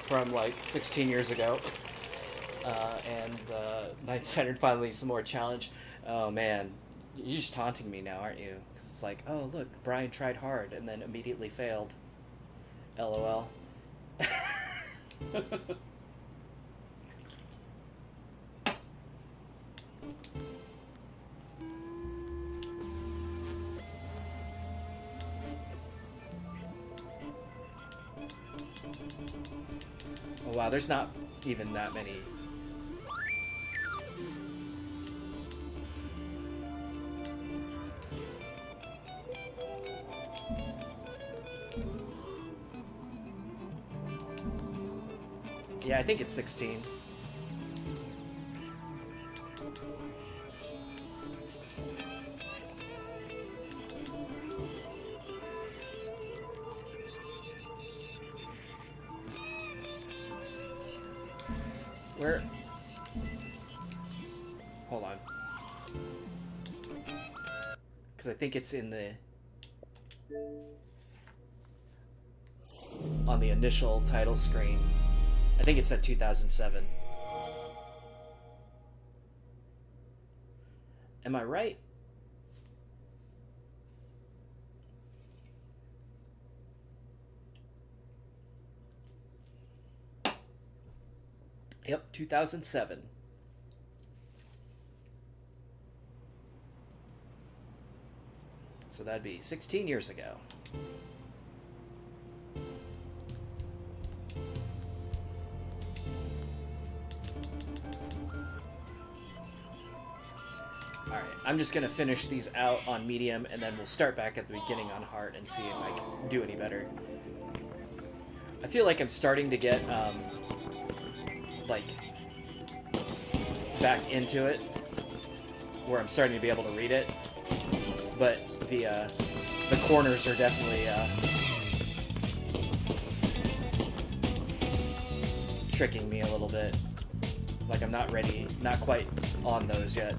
Speaker 1: from like 16 years ago. And Night Saturn finally needs some more challenge. Oh man, you're just taunting me now, aren't you? 'Cause it's like, oh look, Brian tried hard and then immediately failed. LOL. Oh wow, there's not even that many. Yeah, I think it's 16. Where? Hold on. Because I think it's in the on the initial title screen. I think it said 2007. Am I right? Yep, 2007. So that'd be 16 years ago. Alright, I'm just gonna finish these out on medium and then we'll start back at the beginning on hard and see if I can do any better. I feel like I'm starting to get, like, back into it, where I'm starting to be able to read it, but the corners are definitely, tricking me a little bit. Like I'm not ready, not quite on those yet.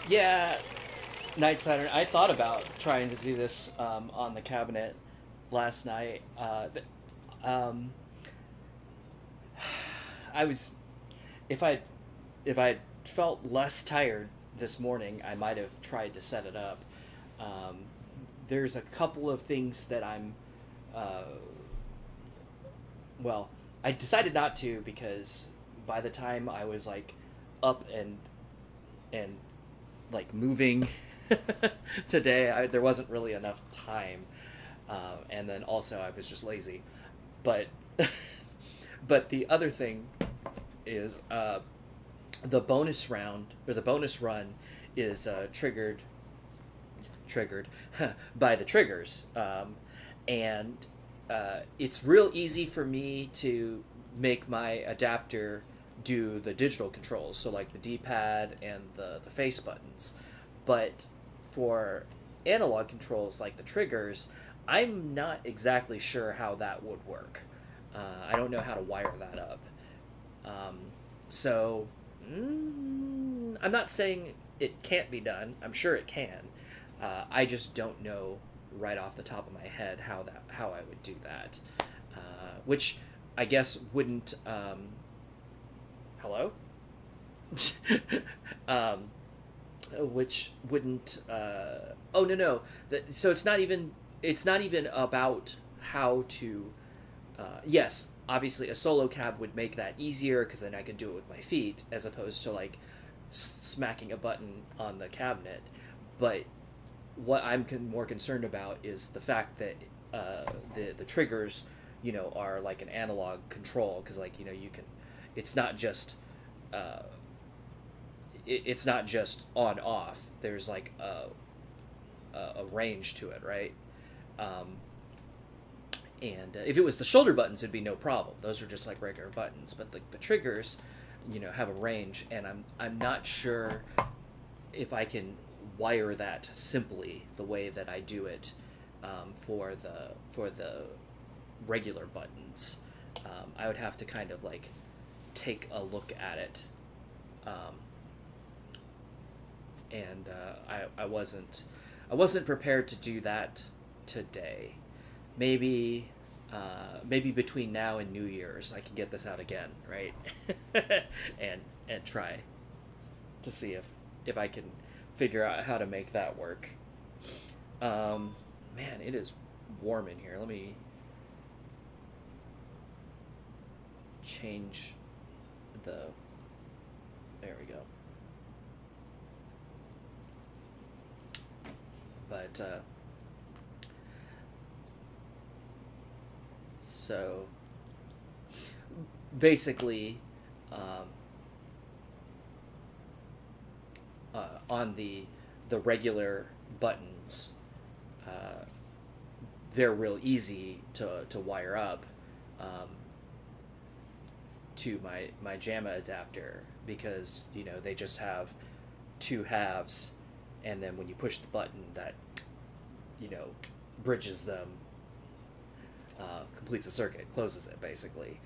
Speaker 1: Yeah, Night Saturn. I thought about trying to do this on the cabinet, last night. Um, I was if I if I felt less tired this morning, I might have tried to set it up. Um, there's a couple of things that uh, well, I decided not to because by the time I was like up and like moving today, there wasn't really enough time, and then also I was just lazy. But but the other thing is the bonus round or the bonus run is triggered by the triggers, and it's real easy for me to make my adapter do the digital controls, so like the D-pad and the face buttons. But for analog controls like the triggers, I'm not exactly sure how that would work. I don't know how to wire that up. Um, so I'm not saying it can't be done. I'm sure it can. I just don't know right off the top of my head how I would do that. Which I guess wouldn't. Hello. um, which wouldn't. Oh no. So it's not even about how to. Yes, obviously a solo cab would make that easier because then I could do it with my feet as opposed to like smacking a button on the cabinet. But what I'm more concerned about is the fact that the triggers, are like an analog control because like you can, it's not just uh, it's not just on off. There's like a range to it, right? Um, and if it was the shoulder buttons, it'd be no problem. Those are just like regular buttons. But the triggers, have a range, and I'm not sure if I can wire that simply the way that I do it for the regular buttons. I would have to kind of like take a look at it, um, and I wasn't prepared to do that today. Maybe between now and New Year's I can get this out again, right? and try to see if I can figure out how to make that work. Man, it is warm in here. Let me change the. There we go. But so basically, on the regular buttons, they're real easy to wire up to my JAMA adapter because they just have two halves, and then when you push the button that bridges them, completes a circuit, closes it basically,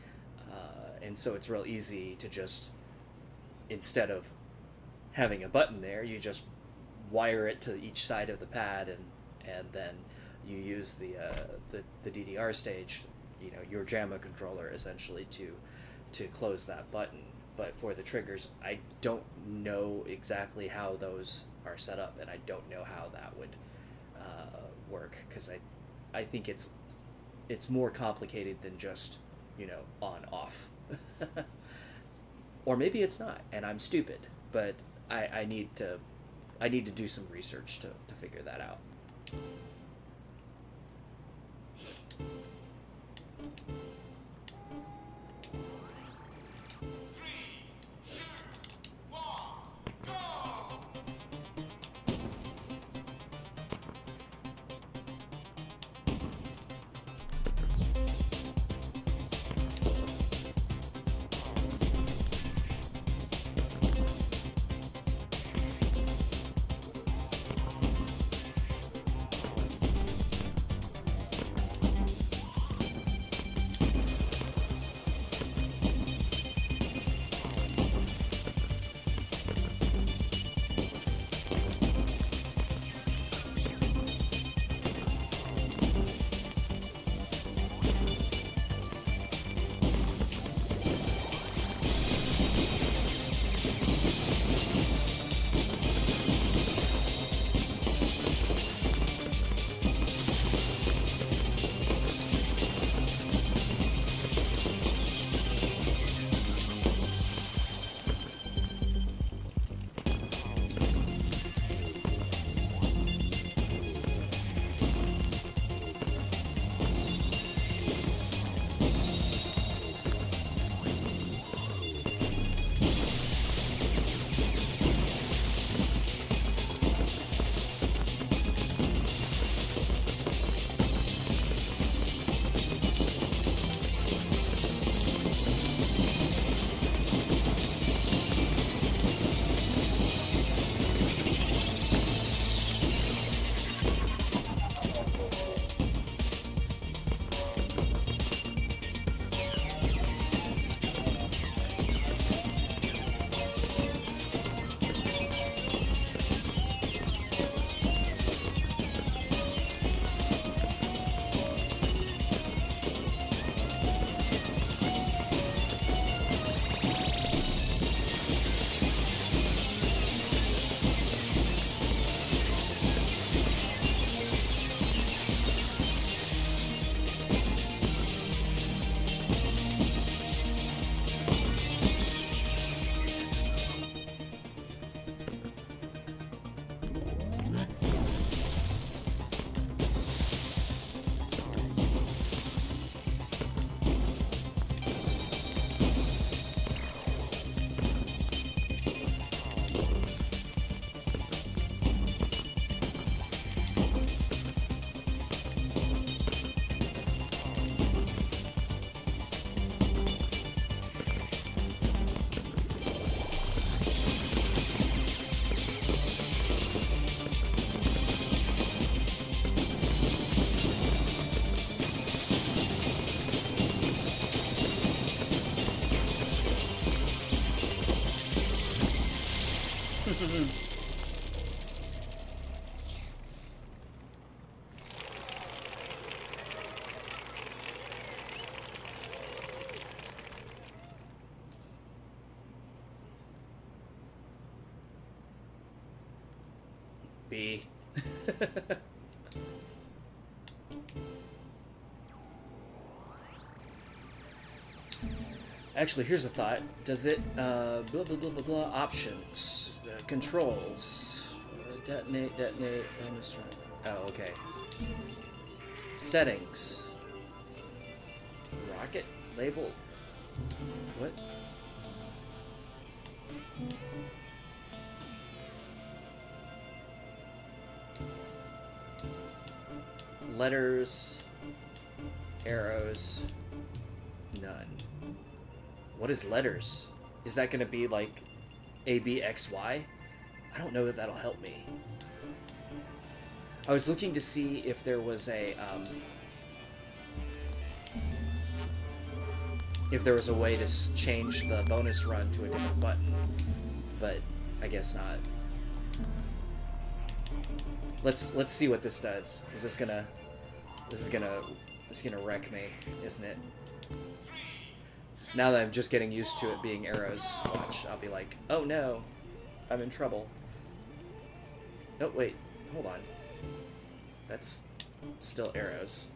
Speaker 1: and so it's real easy to just, instead of having a button there, you just wire it to each side of the pad, and then you use the DDR stage, your JAMA controller essentially to close that button. But for the triggers, I don't know exactly how those are set up, and I don't know how that would work because I think it's more complicated than just on off. Or maybe it's not, and I'm stupid. But I need to do some research to figure that out. B. Actually, here's a thought. Does it, blah, blah, blah, blah, blah, options, controls, detonate, bonus run. Oh, okay. Settings. Rocket label. What? Letters, arrows, none. What is letters? Is that going to be like A, B, X, Y? I don't know that that'll help me. I was looking to see if there was a way to change the bonus run to a different button, but I guess not. Let's see what this does. Is this gonna wreck me, isn't it? Now that I'm just getting used to it being arrows, watch, I'll be like, oh no, I'm in trouble. Oh wait, hold on. That's still arrows.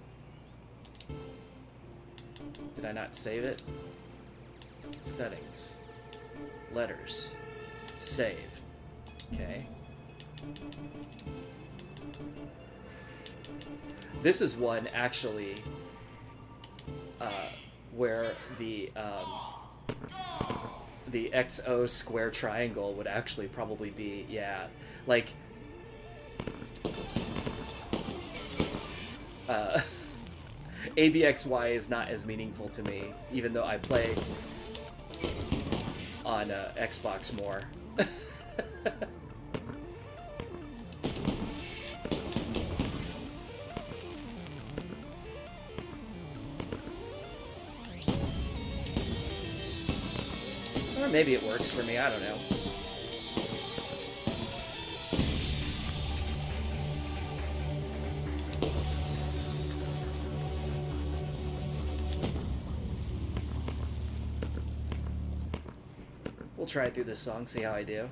Speaker 1: Did I not save it? Settings. Letters. Save. Okay. This is one, actually, where the XO square triangle would actually probably be, yeah, like, ABXY is not as meaningful to me, even though I play on Xbox more. Or maybe it works for me, I don't know. We'll try it through this song, see how I do.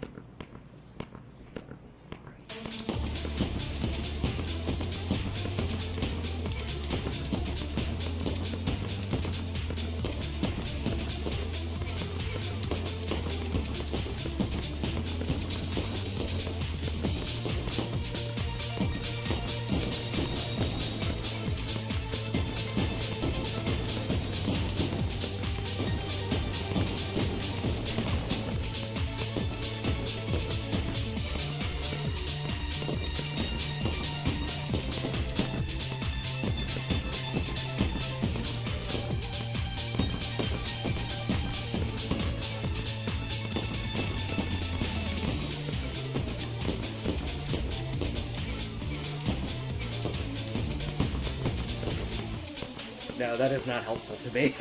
Speaker 1: No, that is not helpful to me.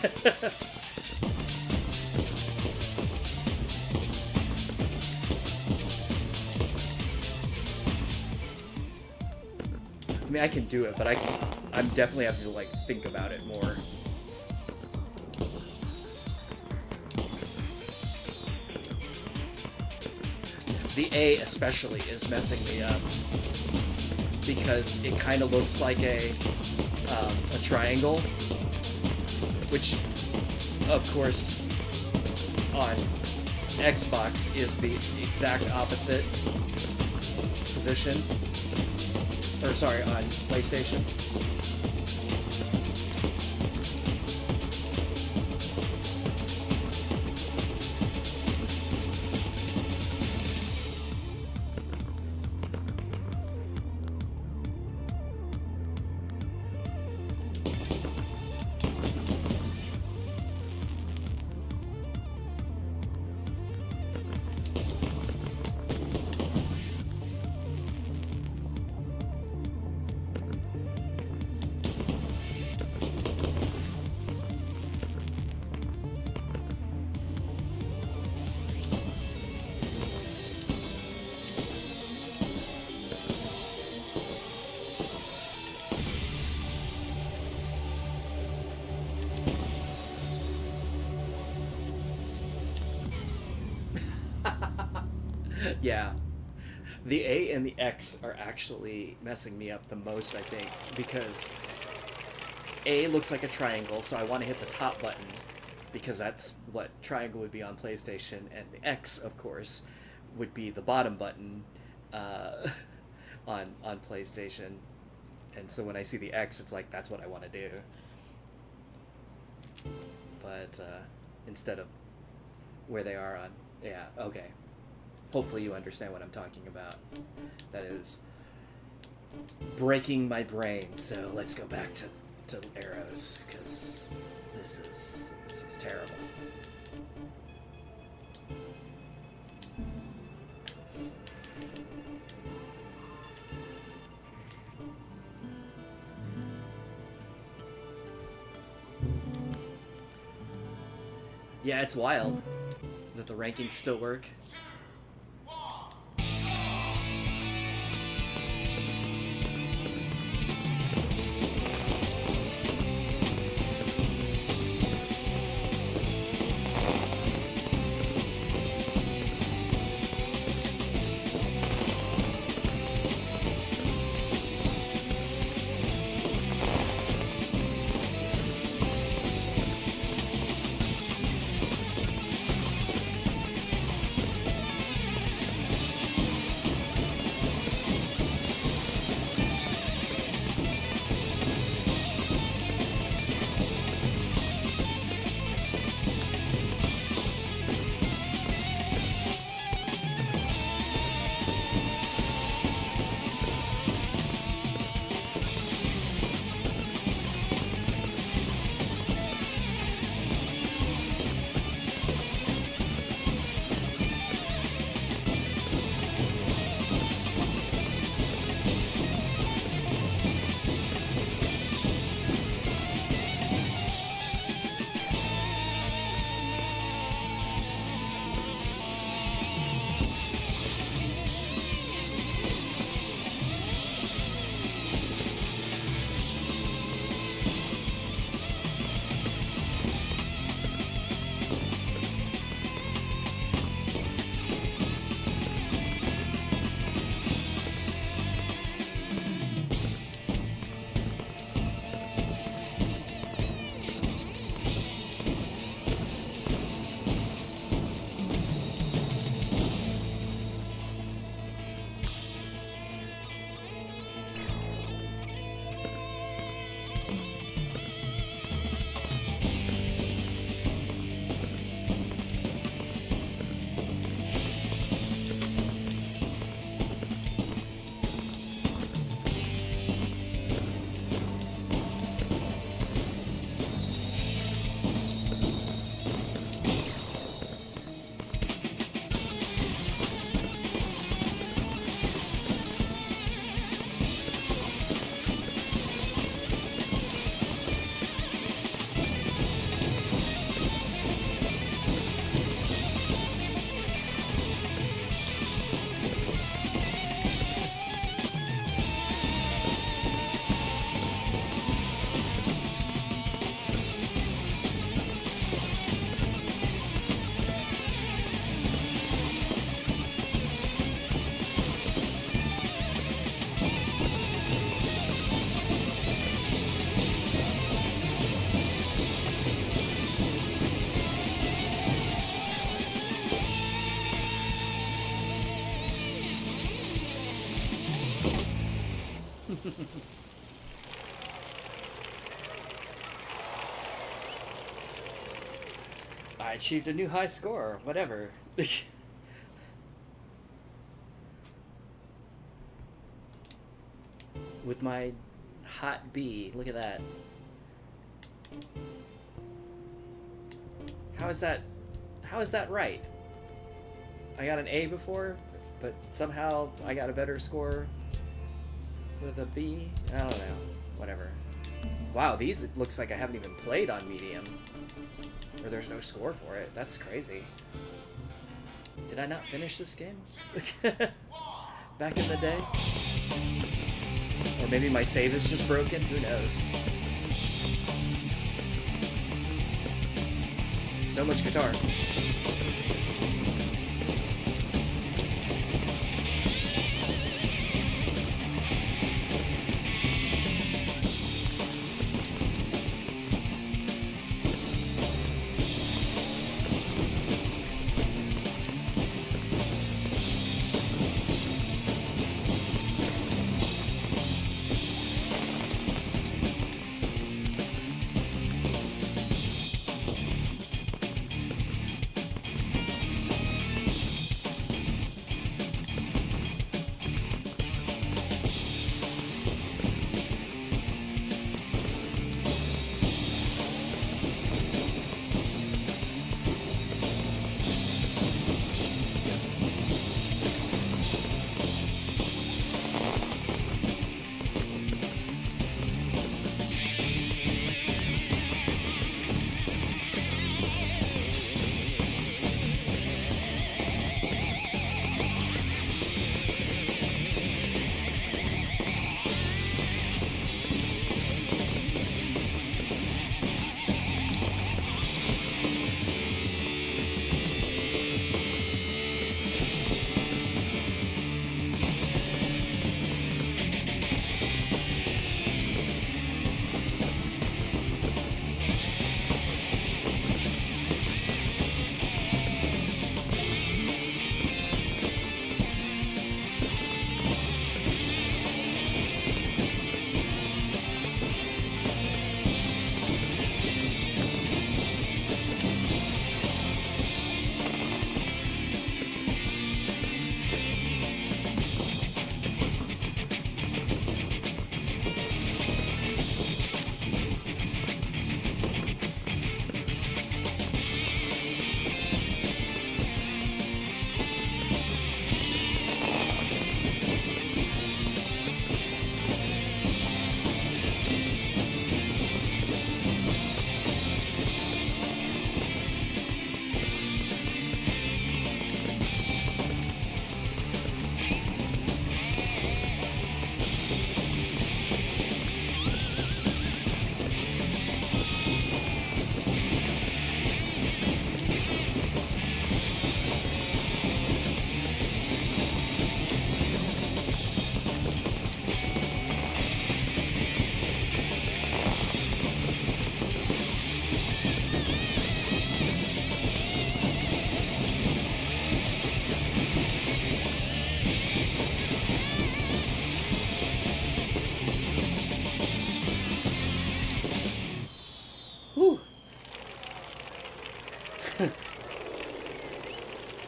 Speaker 1: I mean, I can do it, but I'm definitely have to, like, think about it more. The A especially is messing me up because it kind of looks like a triangle, which, of course, on Xbox is the exact opposite position. Or sorry, on PlayStation. Yeah. The A and the X are actually messing me up the most, I think, because A looks like a triangle, so I want to hit the top button because that's what triangle would be on PlayStation, and the X, of course, would be the bottom button on PlayStation. And so when I see the X, it's like that's what I want to do. But instead of where they are on, yeah, okay. Hopefully you understand what I'm talking about. That is breaking my brain. So let's go back to arrows, because this is terrible. Yeah, it's wild that the rankings still work. I achieved a new high score, whatever. With my hot B, look at that. How is that right? I got an A before, but somehow I got a better score with a B? I don't know. Whatever. Wow, these, it looks like I haven't even played on medium. Or there's no score for it. That's crazy. Did I not finish this game? Back in the day? Or maybe my save is just broken? Who knows? So much guitar.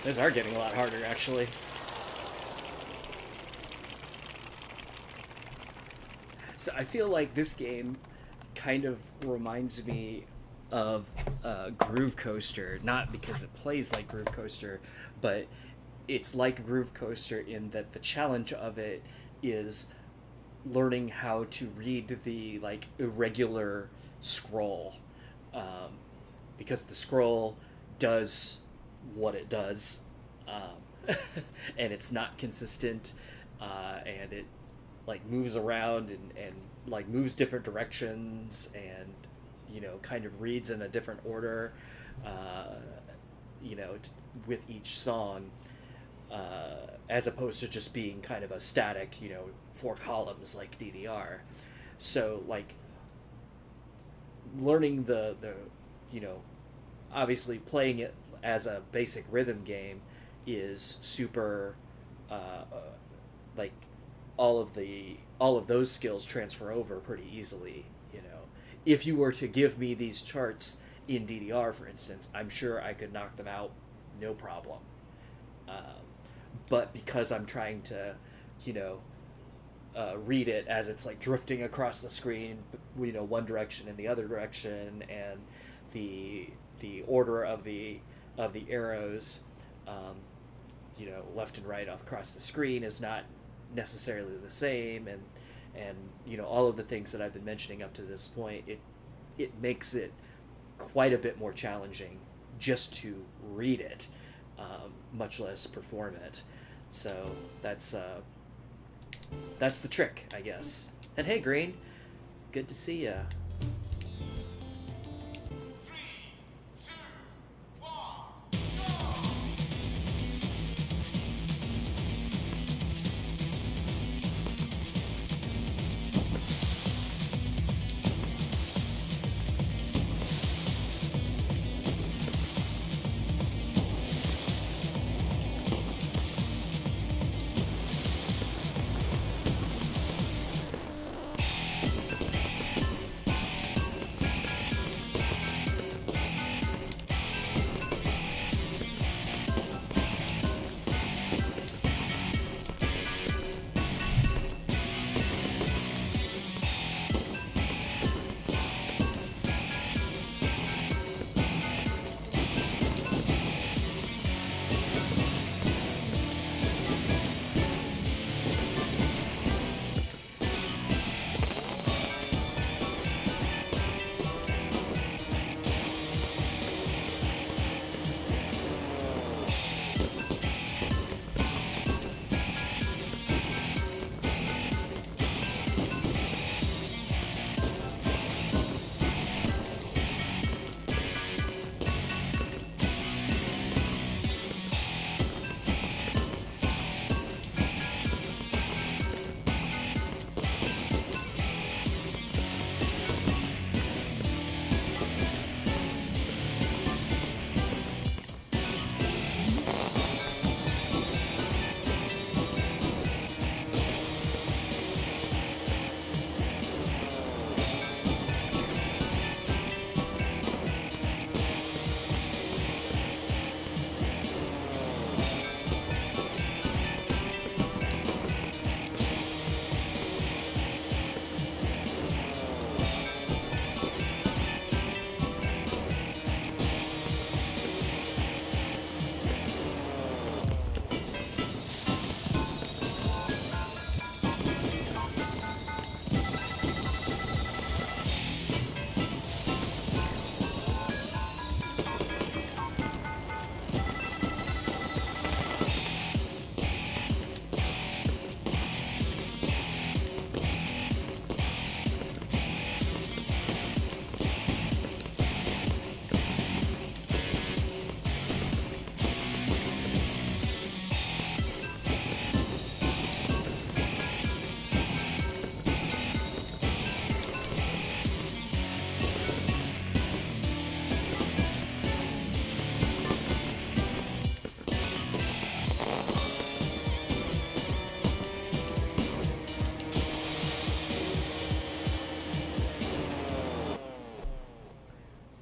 Speaker 1: Those are getting a lot harder, actually. So I feel like this game kind of reminds me of Groove Coaster, not because it plays like Groove Coaster, but it's like Groove Coaster in that the challenge of it is learning how to read the like irregular scroll, um, because the scroll does what it does, and it's not consistent, and it like moves around and like moves different directions and kind of reads in a different order, uh, with each song, as opposed to just being kind of a static, four columns like DDR. So like learning the you know obviously playing it as a basic rhythm game is super, like all of those skills transfer over pretty easily. If you were to give me these charts in DDR, for instance, I'm sure I could knock them out, no problem. Um, but because I'm trying to, you know, read it as it's like drifting across the screen, one direction and the other direction, and the order of the arrows, um, left and right across the screen is not necessarily the same, and all of the things that I've been mentioning up to this point, it makes it quite a bit more challenging just to read it, much less perform it. So that's the trick, I guess. And hey, Green, good to see ya.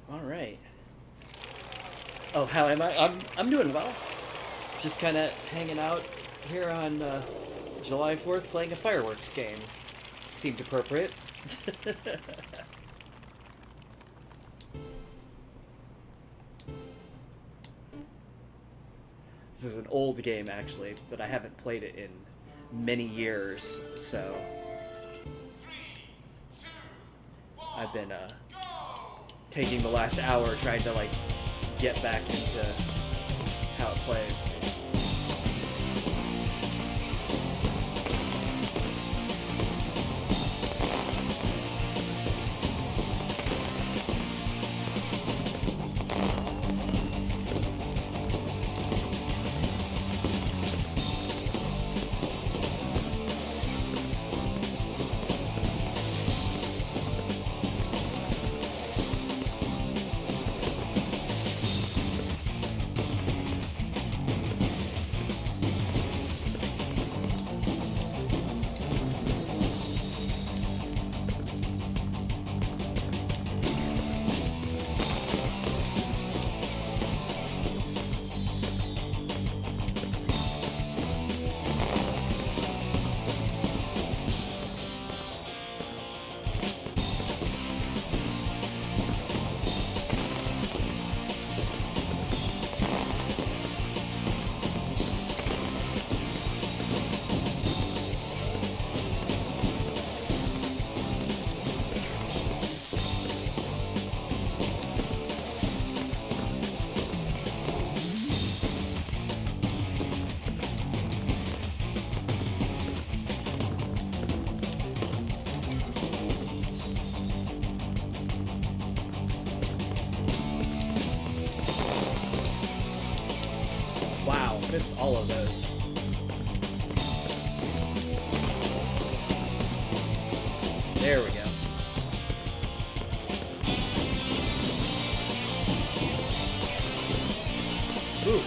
Speaker 1: All right. Oh, how am I? I'm doing well. Just kind of hanging out here on July 4th playing a fireworks game. Seemed appropriate. This is an old game, actually, but I haven't played it in many years, so I've been taking the last hour trying to like get back into how it plays. Wow, missed all of those. There we go. Ooh.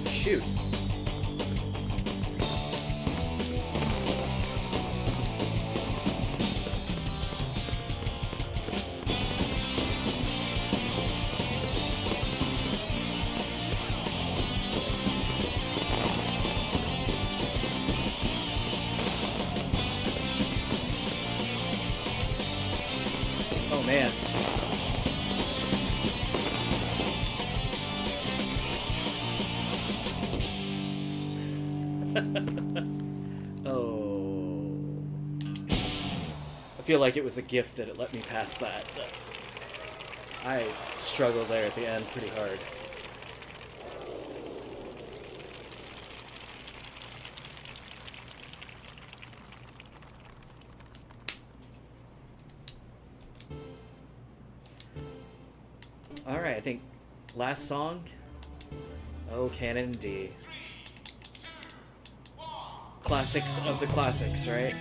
Speaker 1: Shoot. Oh man. Oh. I feel like it was a gift that it let me pass that. I struggled there at the end pretty hard. Alright, I think last song. Oh, Canon D. Classics of the classics, right?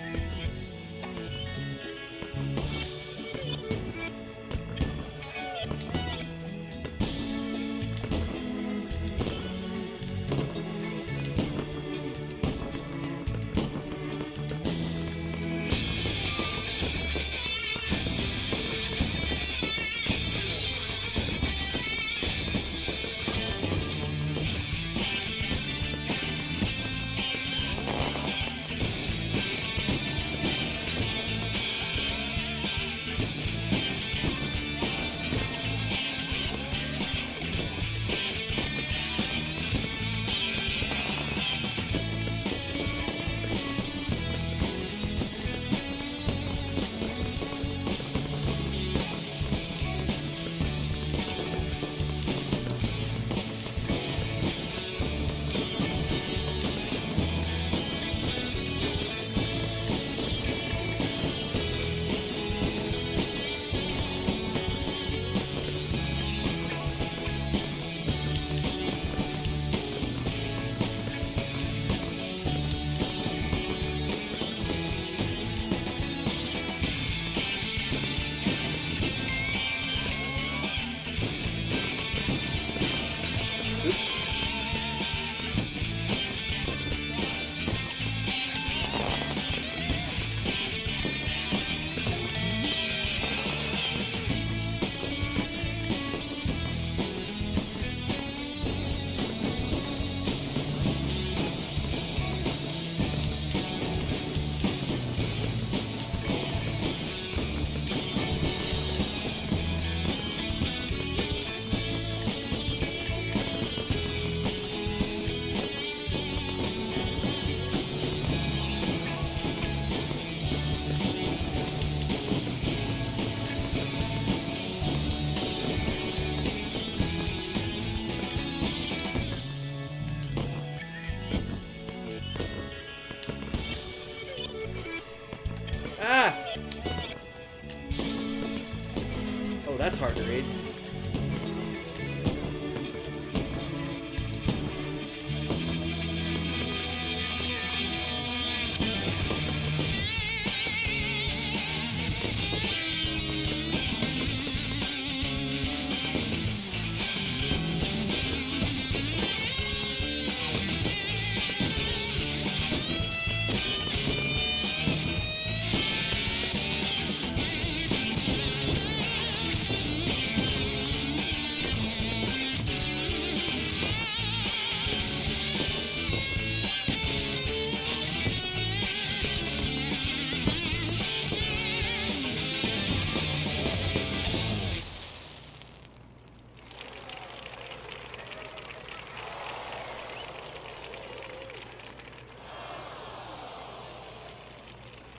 Speaker 1: that's hard to read.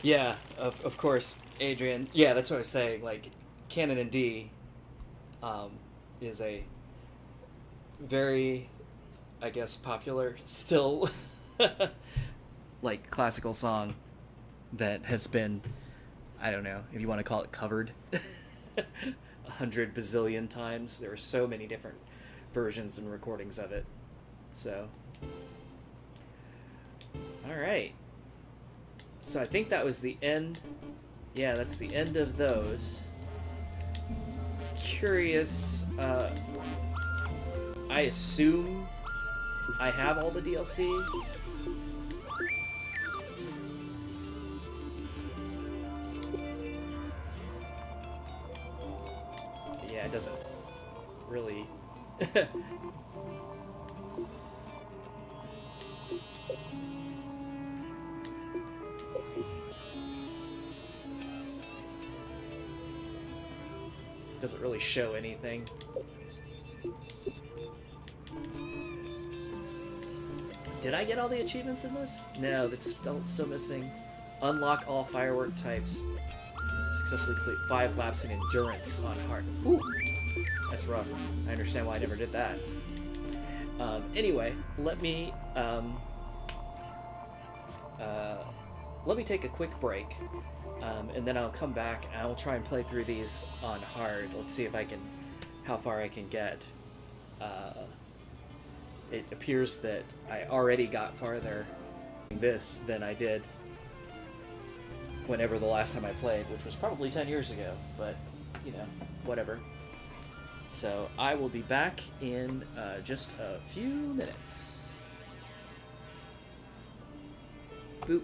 Speaker 1: Yeah, of course, Adrian. Yeah, that's what I was saying. Like, Canon in D um, is a very, I guess, popular still, like, classical song that has been, I don't know if you want to call it covered, 100 bazillion times. There are so many different versions and recordings of it. So, all right. So I think that was the end. Yeah, that's the end of those. Curious. I assume I have all the DLC. Yeah, it doesn't really. Doesn't really show anything. Did I get all the achievements in this? No, that's still missing. Unlock all firework types. Successfully complete 5 laps in endurance on hard. Ooh, that's rough. I understand why I never did that. Anyway, uh, let me take a quick break, and then I'll come back and I'll try and play through these on hard. Let's see if I can, how far I can get. It appears that I already got farther this than I did whenever the last time I played, which was probably 10 years ago, but, you know, whatever. So I will be back in just a few minutes. Boop.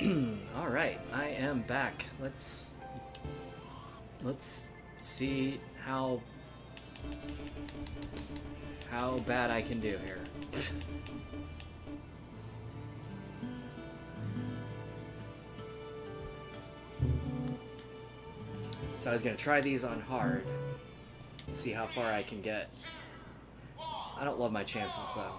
Speaker 1: All right, I am back. Let's see how bad I can do here. So I was gonna try these on hard, see how far I can get. I don't love my chances though.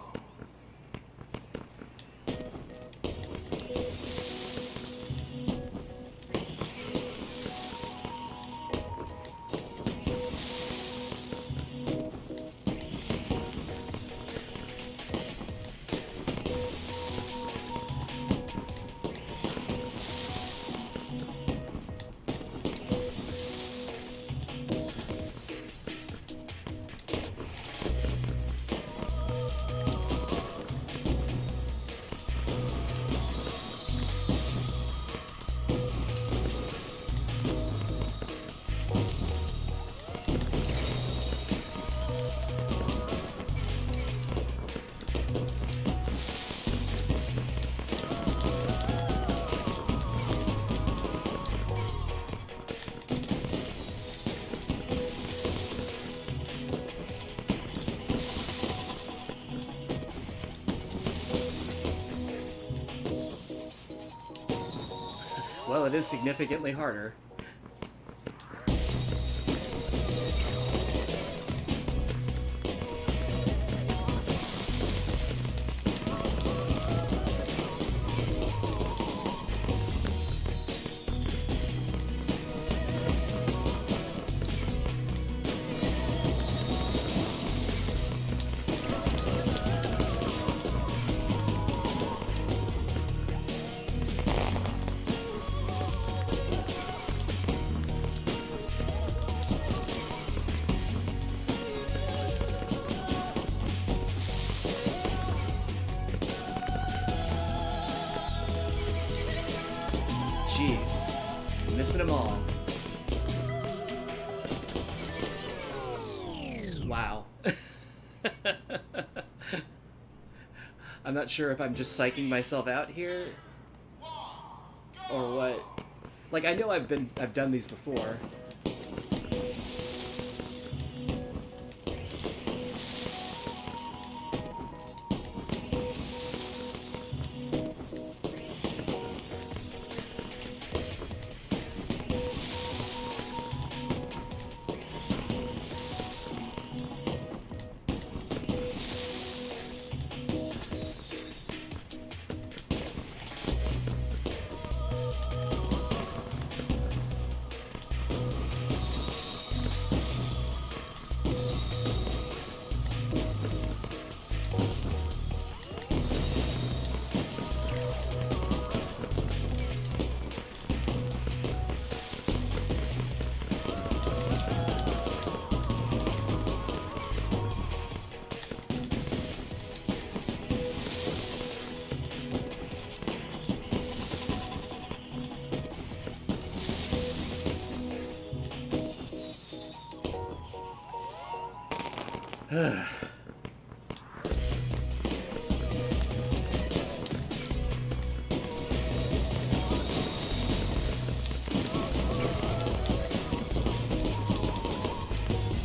Speaker 1: Well, it is significantly harder. Jeez, missing them all. Wow. I'm not sure if I'm just psyching myself out here or what. Like, I know I've done these before.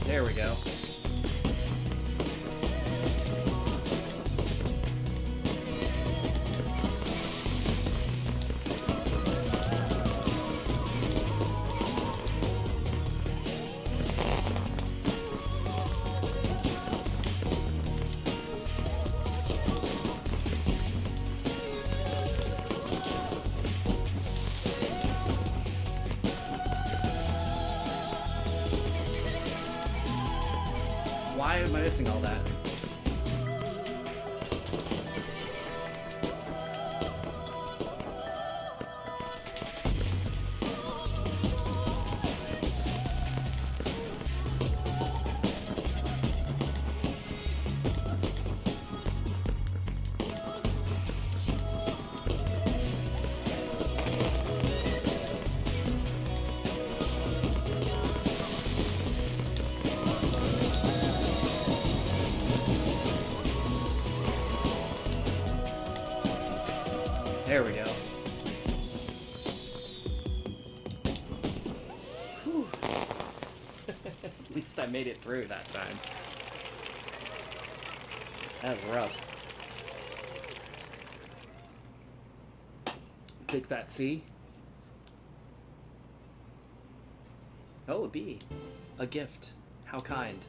Speaker 1: There we go. Why am I missing all that? There we go. least I made it through that time. That was rough. Big fat C. Oh, a B. A gift. How kind.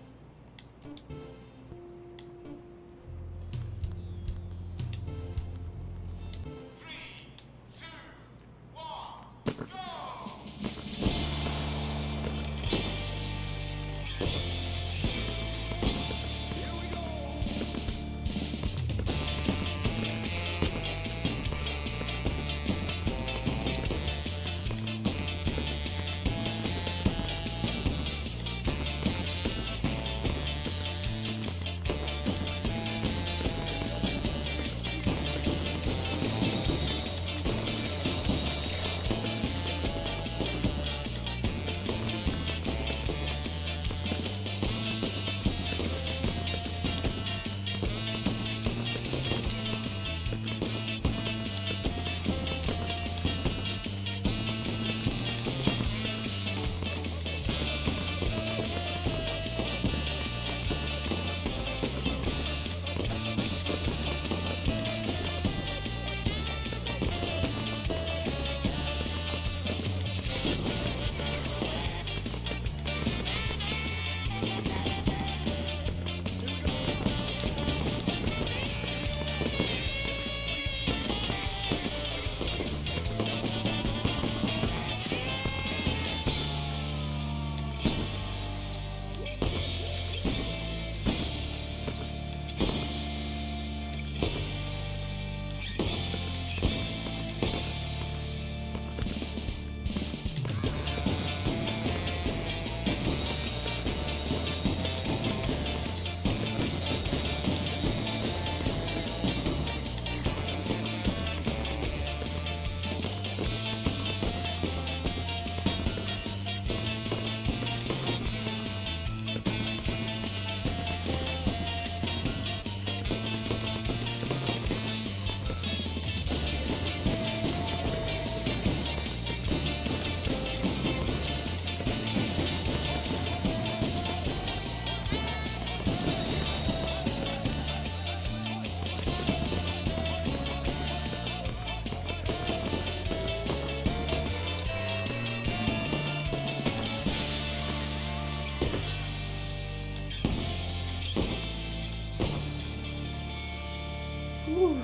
Speaker 1: Whew.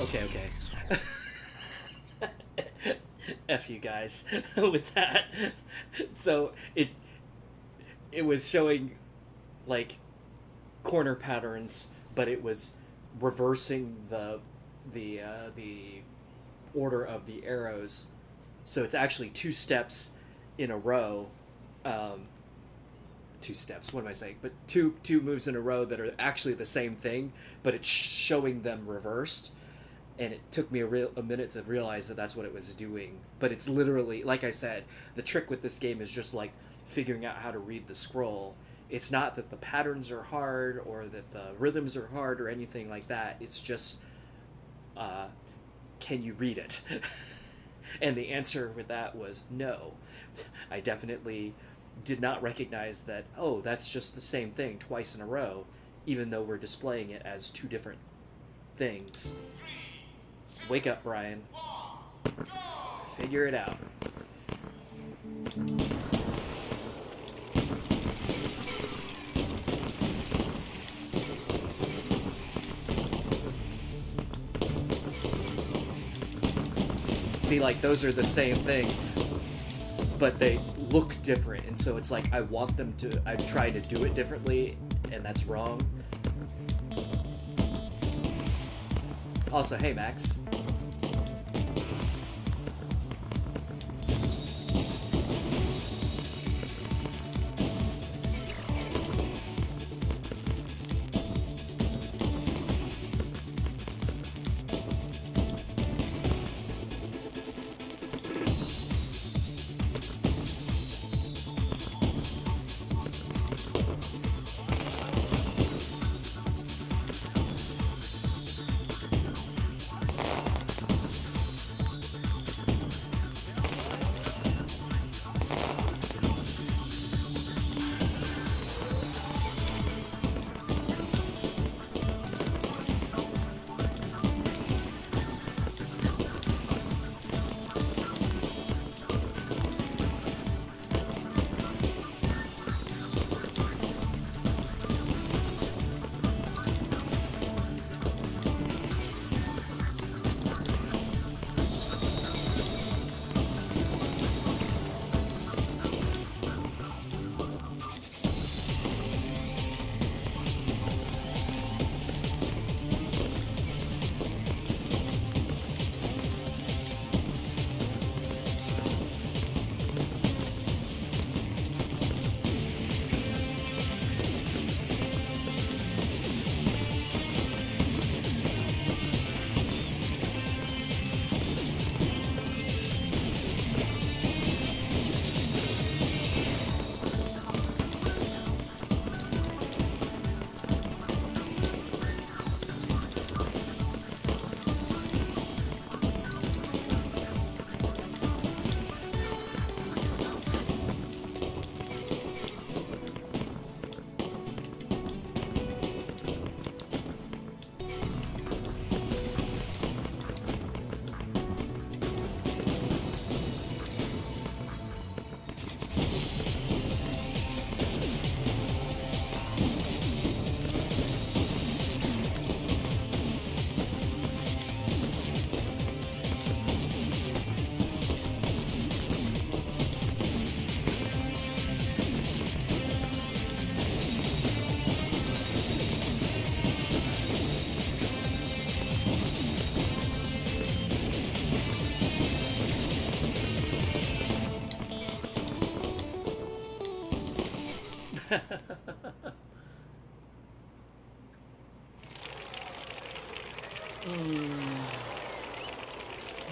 Speaker 1: Okay. F you guys with that. So it was showing like corner patterns, but it was reversing the order of the arrows. So it's actually two steps in a row. Two steps. What am I saying? But two moves in a row that are actually the same thing, but it's showing them reversed. And it took me a minute to realize that that's what it was doing. But it's literally, like I said, the trick with this game is just like figuring out how to read the scroll. It's not that the patterns are hard or that the rhythms are hard or anything like that. It's just, can you read it? And the answer with that was no. I definitely did not recognize that, oh, that's just the same thing twice in a row, even though we're displaying it as two different things. Wake up, Brian. Figure it out. See, like, those are the same thing, but they look different, and so it's like I want them to. I try to do it differently, and that's wrong. Also, hey Max.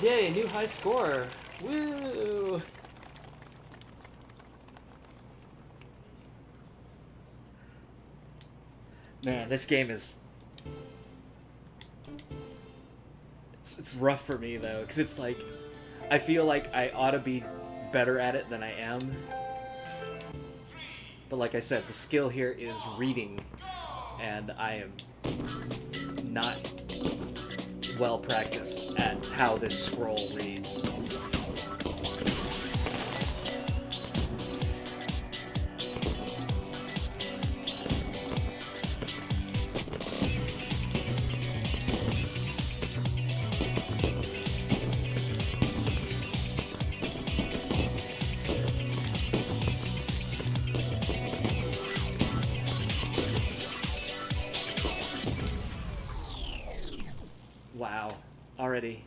Speaker 1: Yay, new high score. Woo! Man, this game is... It's rough for me, though, because it's like... I feel like I ought to be better at it than I am. But like I said, the skill here is reading, and I am not well practiced at how this scroll reads. Wow, already.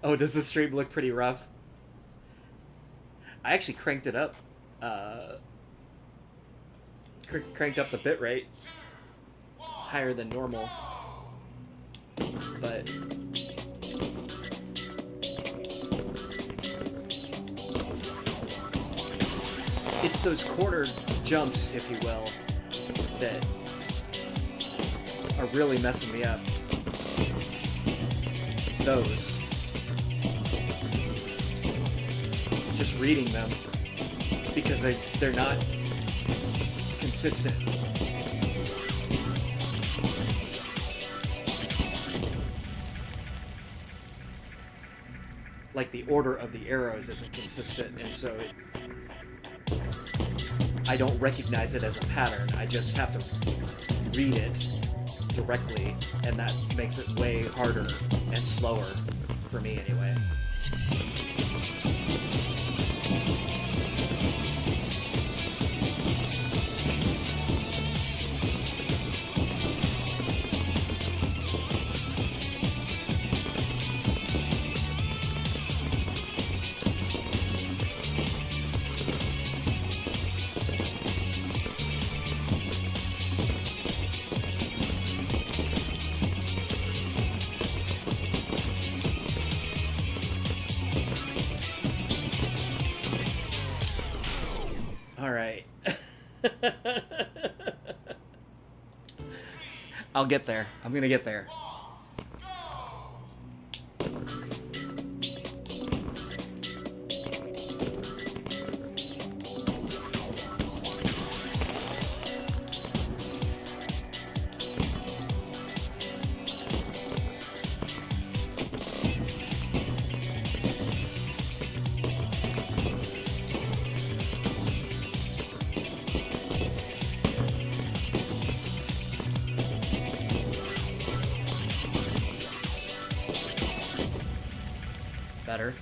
Speaker 1: Oh, does the stream look pretty rough? I actually cranked it up. Cranked up the bitrate higher than normal. But it's those corner jumps, if you will, that are really messing me up. Those. Just reading them, because they're not consistent. Like the order of the arrows isn't consistent, and so I don't recognize it as a pattern. I just have to read it directly, and that makes it way harder and slower for me anyway. All right. I'll get there. I'm gonna get there. Better.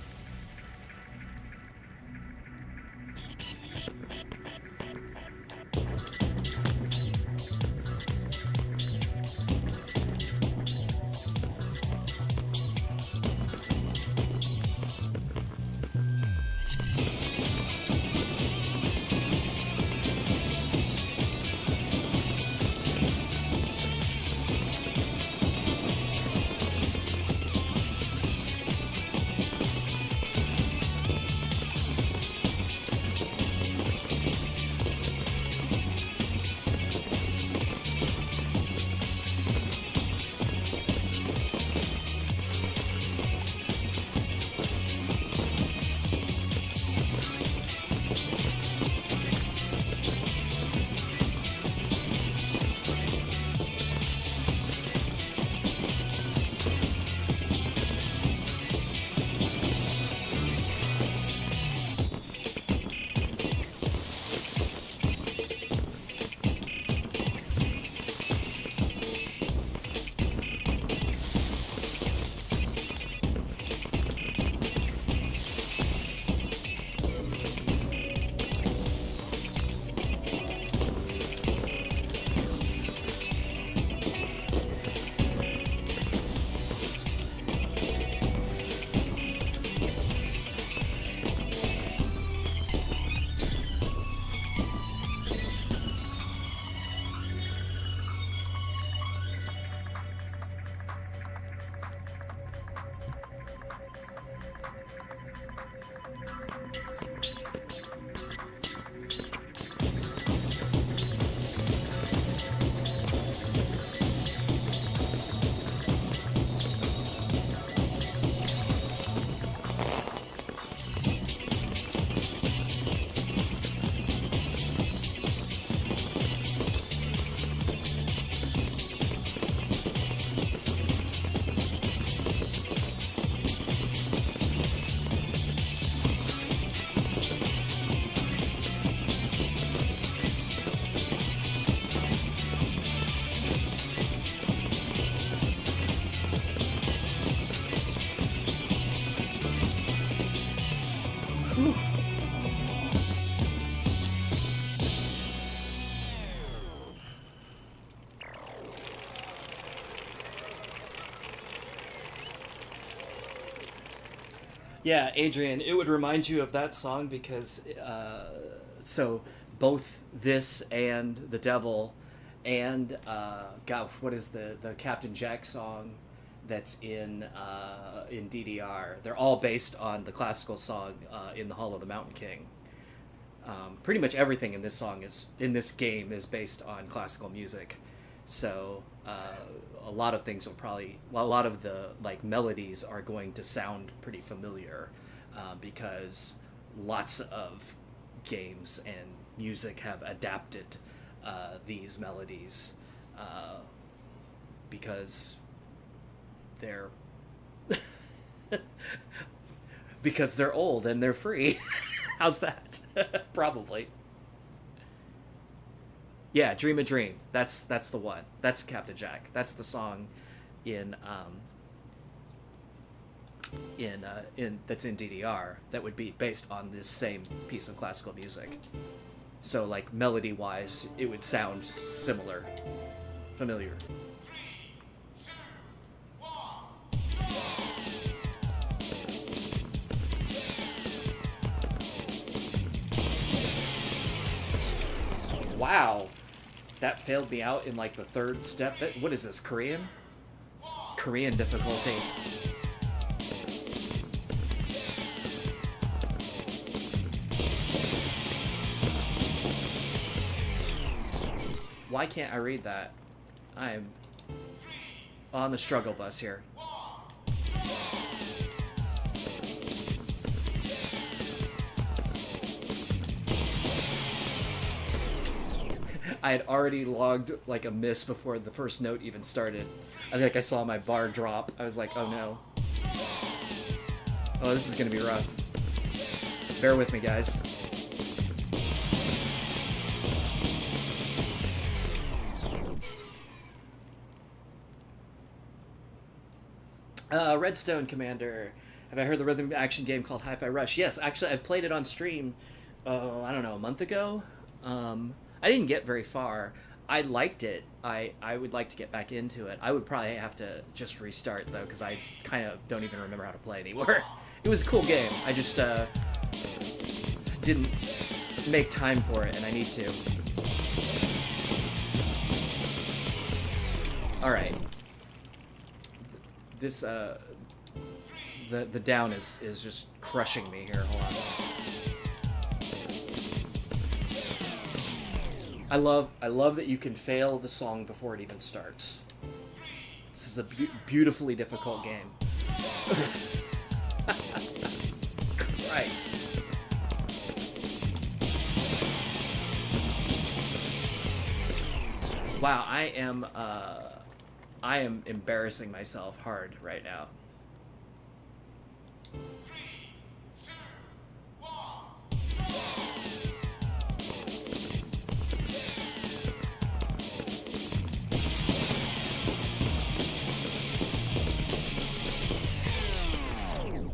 Speaker 1: Yeah, Adrian, it would remind you of that song because so both this and The Devil and God, what is the Captain Jack song that's in DDR? They're all based on the classical song in the Hall of the Mountain King. Pretty much everything in this song is in this game is based on classical music, so a lot of things will probably well, a lot of the like melodies are going to sound pretty familiar because lots of games and music have adapted these melodies because they're because they're old and they're free. How's that? Probably. Yeah, Dream a Dream. That's the one. That's Captain Jack. That's the song in in that's in DDR that would be based on this same piece of classical music. So like melody wise, it would sound similar, familiar. Wow, that failed me out in like the third step. What is this, Korean? Korean difficulty. Why can't I read that? I'm on the struggle bus here. I had already logged like a miss before the first note even started. I think I saw my bar drop. I was like, oh no. Oh, this is gonna be rough. Bear with me, guys. Redstone Commander. Have I heard the rhythm action game called Hi-Fi Rush? Yes, actually, I've played it on stream, I don't know, a month ago. I didn't get very far. I liked it. I would like to get back into it. I would probably have to just restart, though, because I kind of don't even remember how to play anymore. It was a cool game. I just didn't make time for it, and I need to. Alright. This, the down is just crushing me here. Hold on. I love that you can fail the song before it even starts. This is a beautifully difficult game. Christ. Wow, I am embarrassing myself hard right now.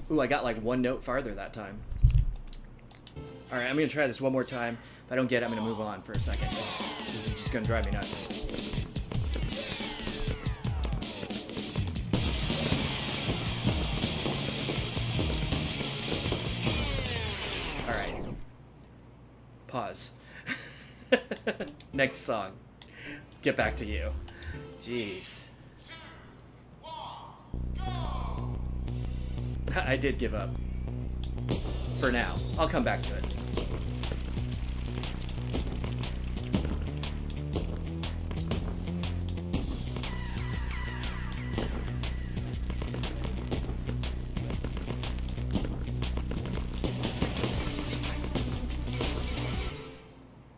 Speaker 1: Ooh, I got like one note farther that time. Alright, I'm gonna try this one more time. If I don't get it, I'm gonna move on for a second. This is just gonna drive me nuts. Alright. Pause. Next song. Get back to you. Jeez. I did give up. For now. I'll come back to it.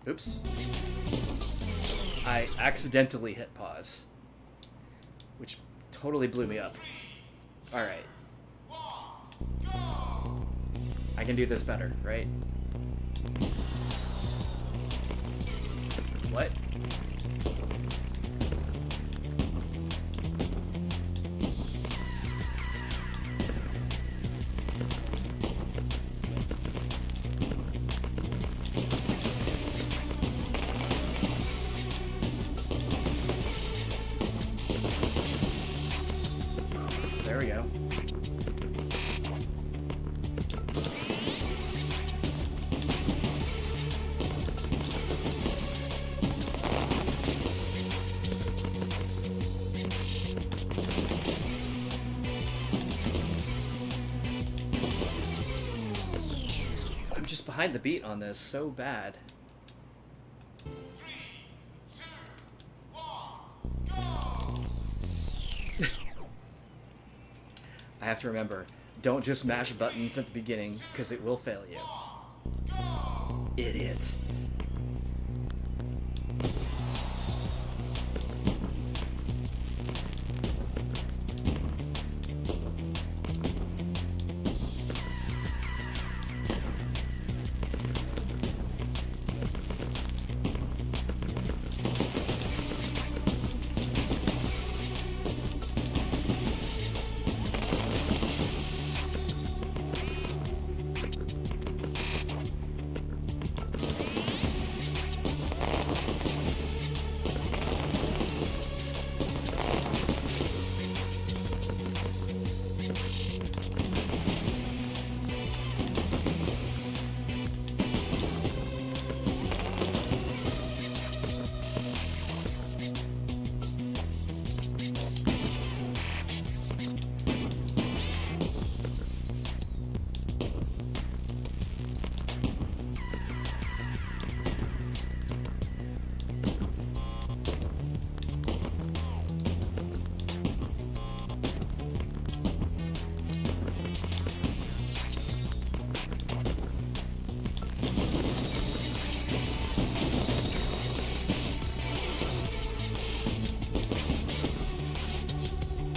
Speaker 1: Oops. I accidentally hit pause, which totally blew me up. Alright. I can do this better, right? What? There we go. I'm just behind the beat on this so bad. I have to remember, don't just mash buttons at the beginning, because it will fail you. Idiots.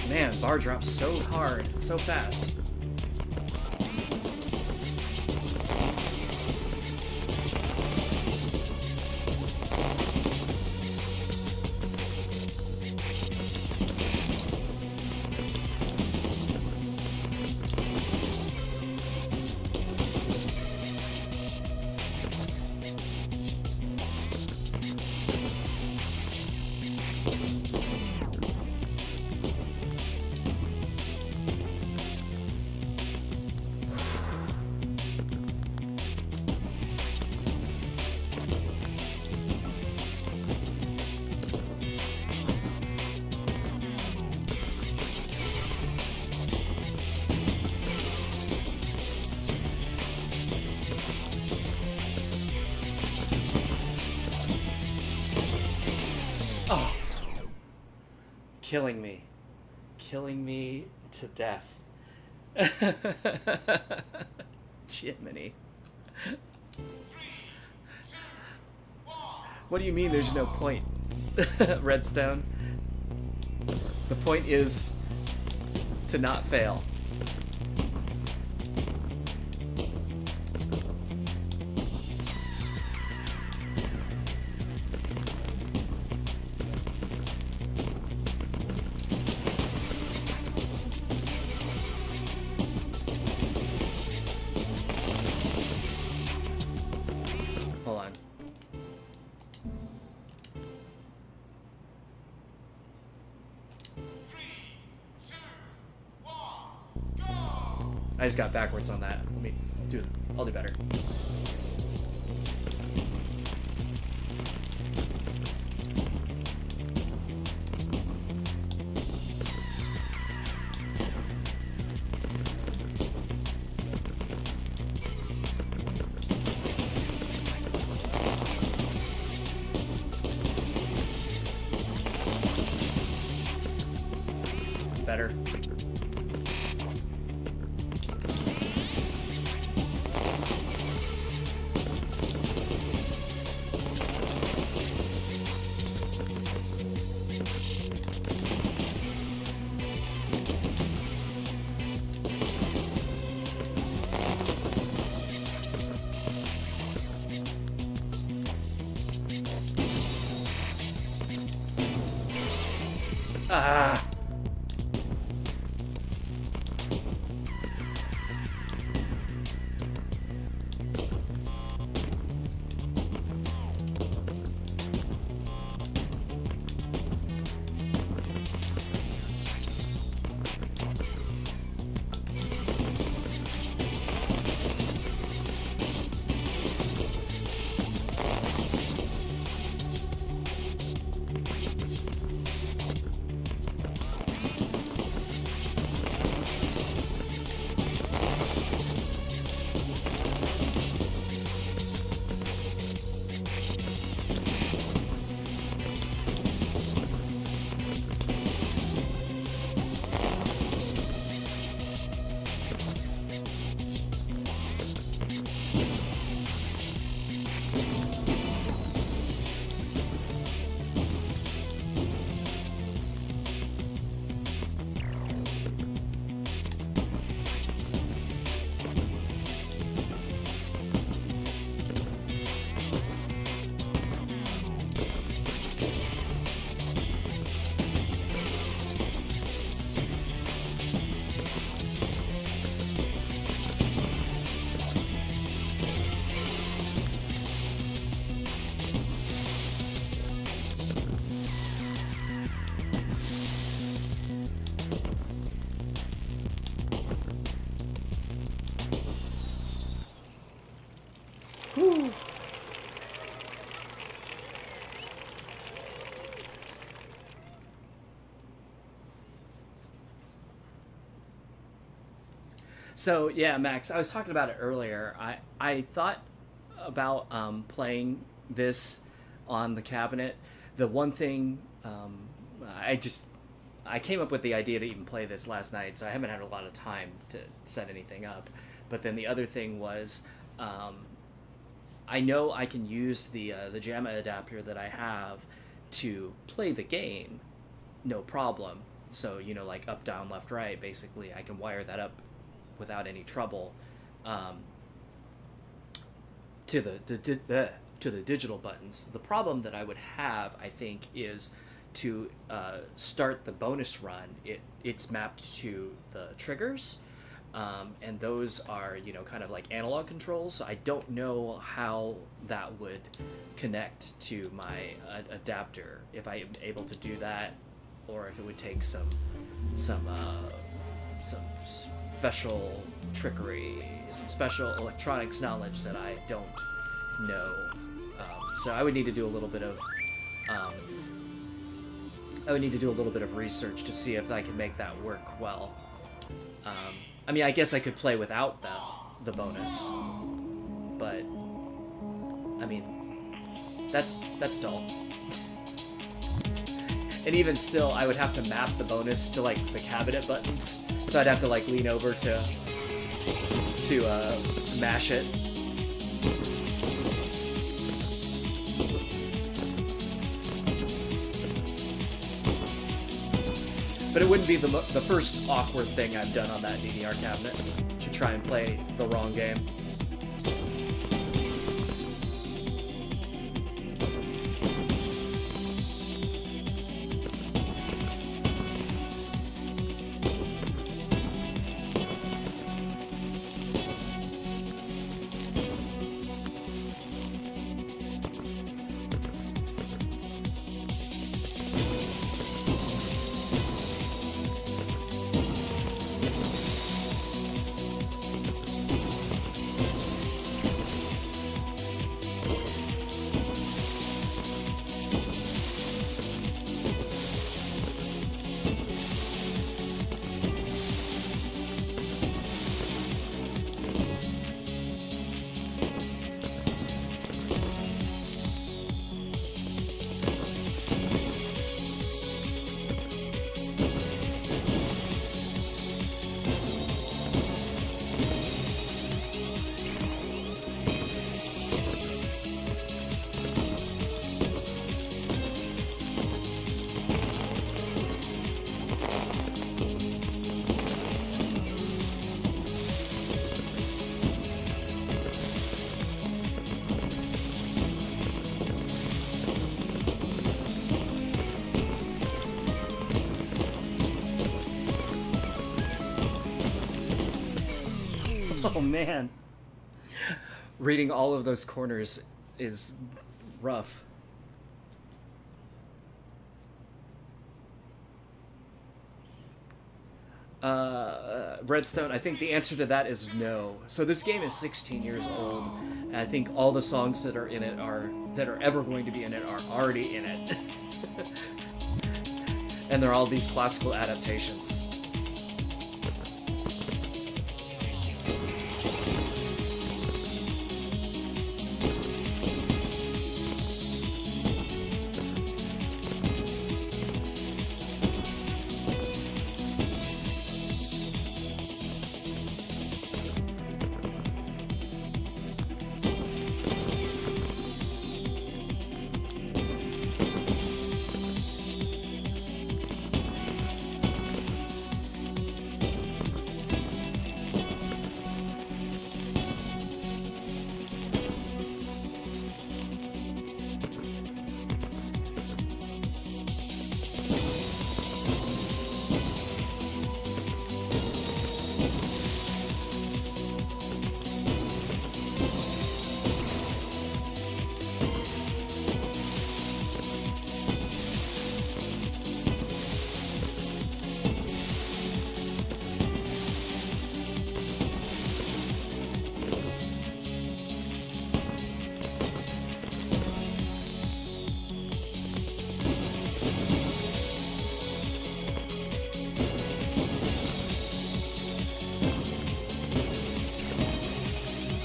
Speaker 1: Man, bar drops so hard, so fast. Oh, killing me. Killing me to death. Jiminy. What do you mean there's no point? Redstone. The point is to not fail. Hold on. I just got backwards on that. Let me do it. I'll do better. Better. Ah. Whew. So yeah, Max, I was talking about it earlier. I thought about playing this on the cabinet. The one thing I just I came up with the idea to even play this last night, so I haven't had a lot of time to set anything up. But then the other thing was, um, I know I can use the JAMA adapter that I have to play the game, no problem. So, like up, down, left, right, basically, I can wire that up without any trouble, um, to the digital buttons. The problem that I would have, I think, is to start the bonus run. It's mapped to the triggers, and those are kind of like analog controls. So I don't know how that would connect to my adapter, if I am able to do that, or if it would take some special trickery, some special electronics knowledge that I don't know. So I would need to do a little bit of research to see if I can make that work well. I mean, I guess I could play without the bonus, but I mean, that's dull. And even still, I would have to map the bonus to like the cabinet buttons, so I'd have to like lean over to mash it. But it wouldn't be the first awkward thing I've done on that DDR cabinet, to try and play the wrong game. Oh man, reading all of those corners is rough. Redstone, I think the answer to that is no. So this game is 16 years old, and I think all the songs that are in it that are ever going to be in it are already in it. And they're all these classical adaptations.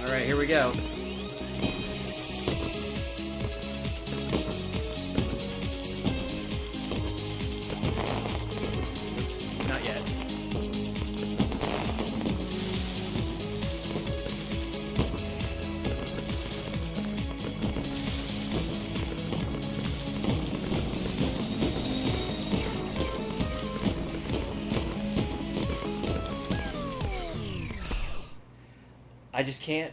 Speaker 1: Alright, here we go. Oops, not yet. I just can't.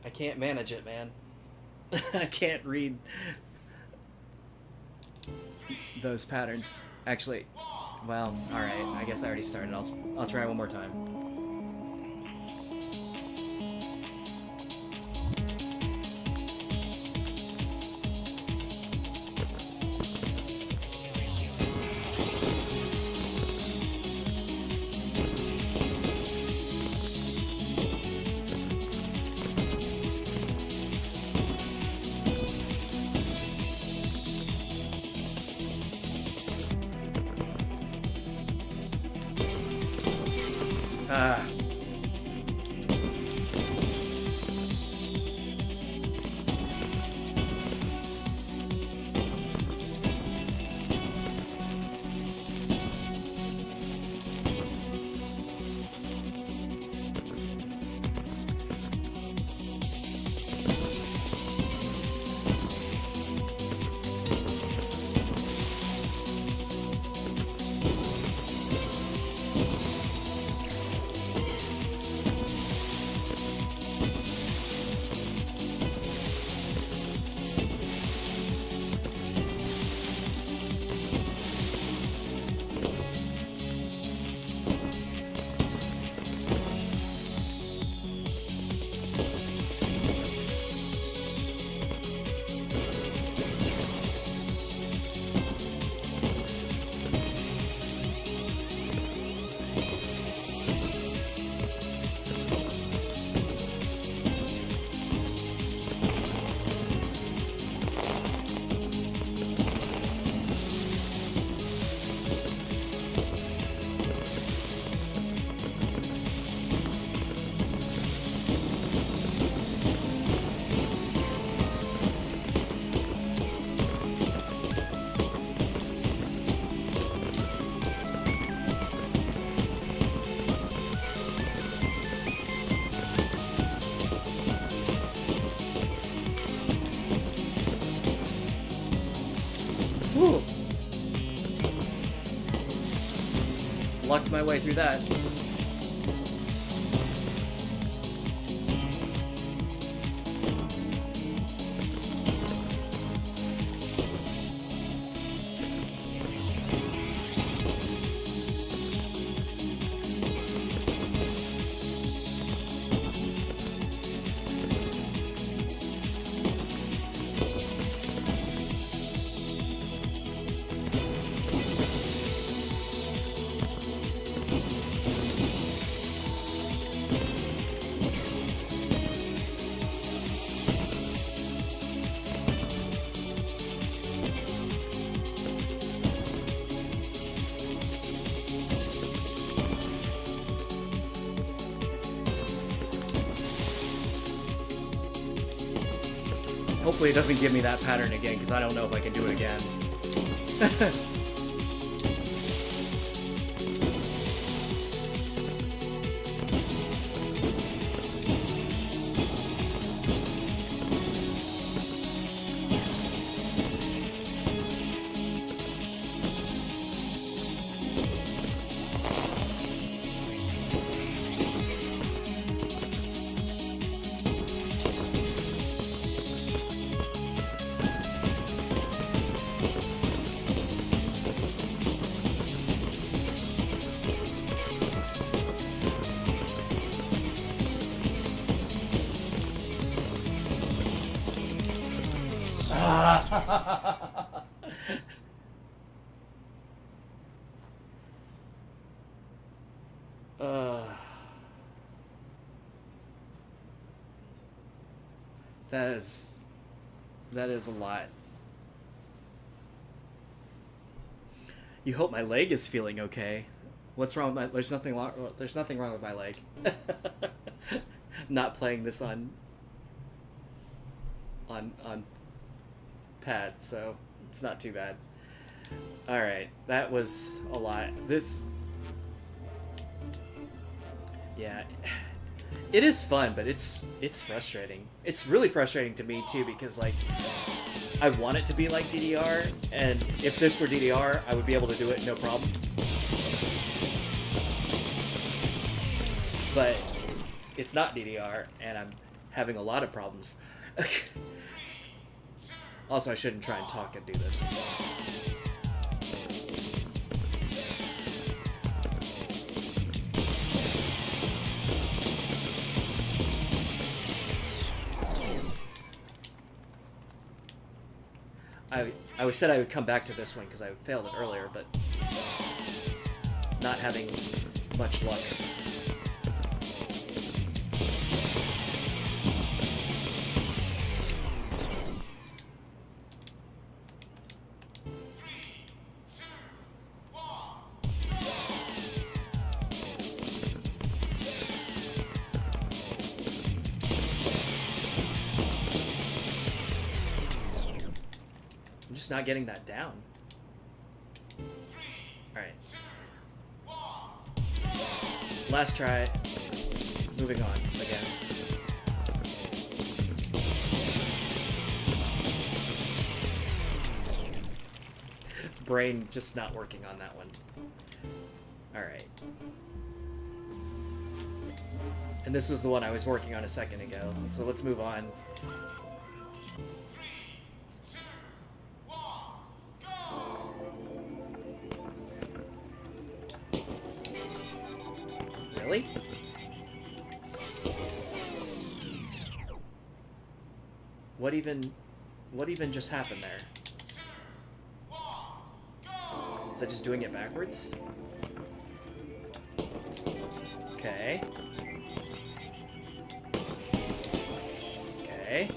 Speaker 1: I can't manage it, man. I can't read those patterns. Actually, well, all right. I guess I already started. I'll try one more time. Ah. Whew. Lucked my way through that. Hopefully it doesn't give me that pattern again, because I don't know if I can do it again. That is a lot. You hope my leg is feeling okay. What's wrong with my? There's nothing wrong with my leg. Not playing this on pad, so it's not too bad. All right, that was a lot. Yeah, it is fun, but it's frustrating. It's really frustrating to me too, because like I want it to be like DDR, and if this were DDR, I would be able to do it no problem. but it's not DDR, and I'm having a lot of problems. Also, I shouldn't try and talk and do this. I said I would come back to this one because I failed it earlier, but not having much luck. Not getting that down. Alright. Last try. Moving on again. Brain just not working on that one. Alright. And this was the one I was working on a second ago. So let's move on. Really? What even just happened there? Is that just doing it backwards? Okay. Okay.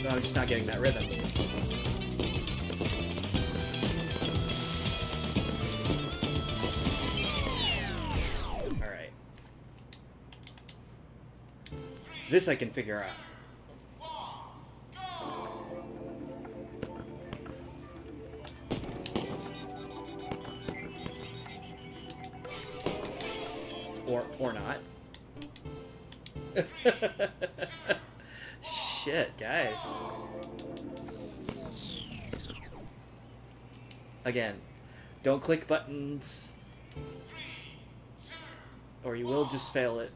Speaker 1: I'm just not getting that rhythm. Alright. This I can figure out. Or not. Shit, guys. Again, don't click buttons, or you will just fail it.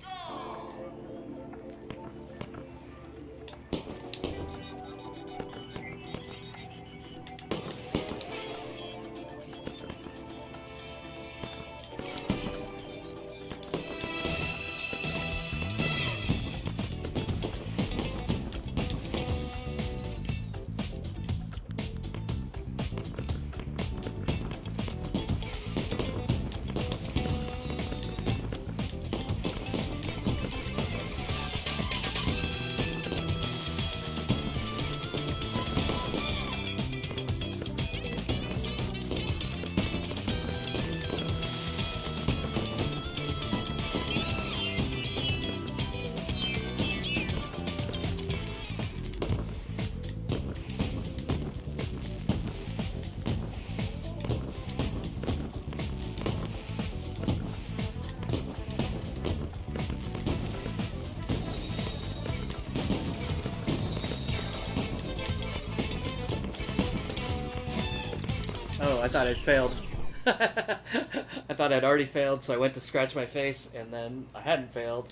Speaker 1: Oh, I thought I'd failed. I thought I'd already failed, so I went to scratch my face, and then I hadn't failed.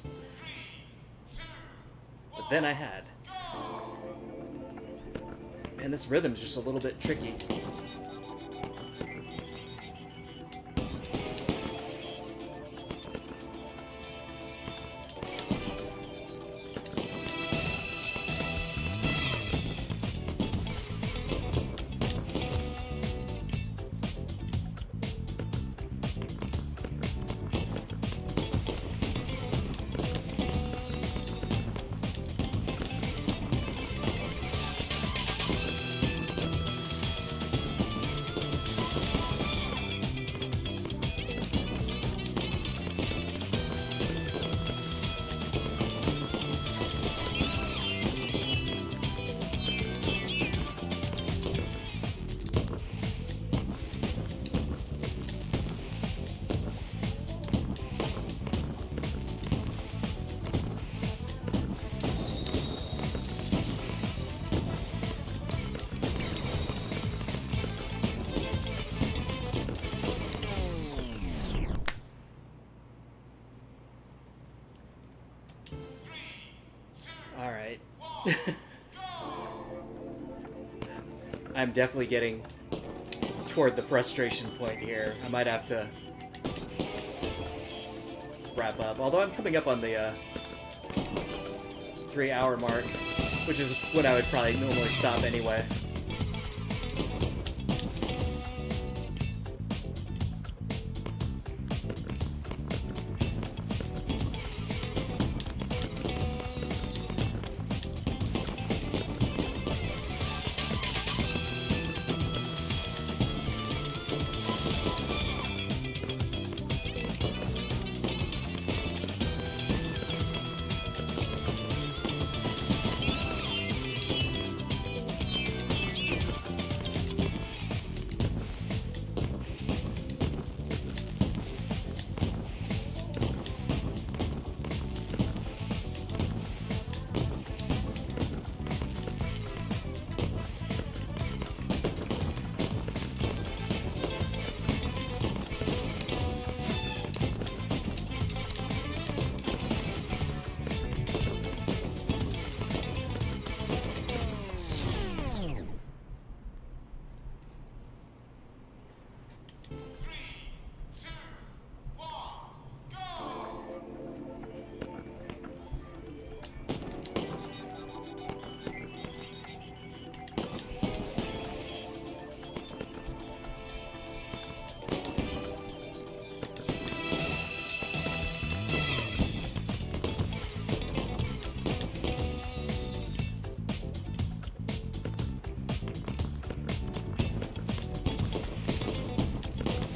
Speaker 1: But then I had. And this rhythm's just a little bit tricky. I'm definitely getting toward the frustration point here. I might have to wrap up. Although I'm coming up on the 3-hour mark, which is when I would probably normally stop anyway.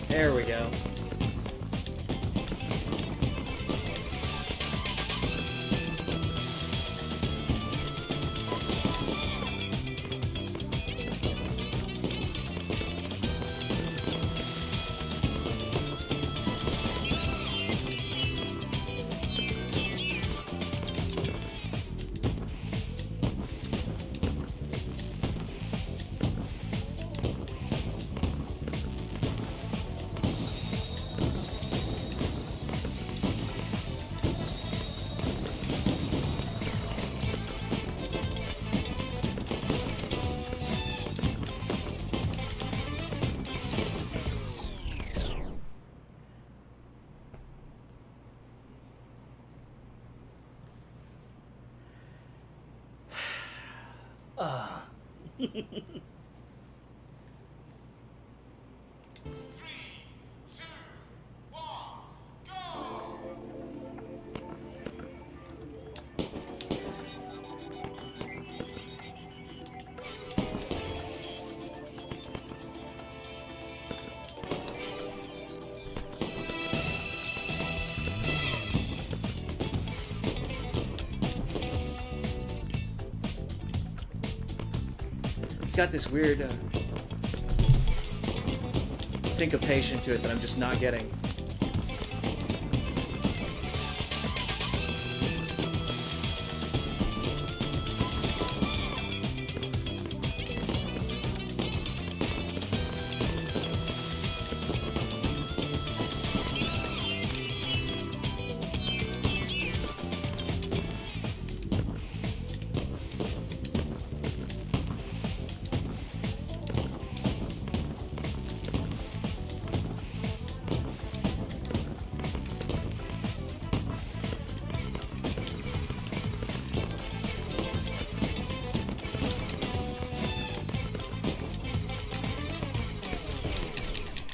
Speaker 1: There we go. It's got this weird syncopation to it that I'm just not getting.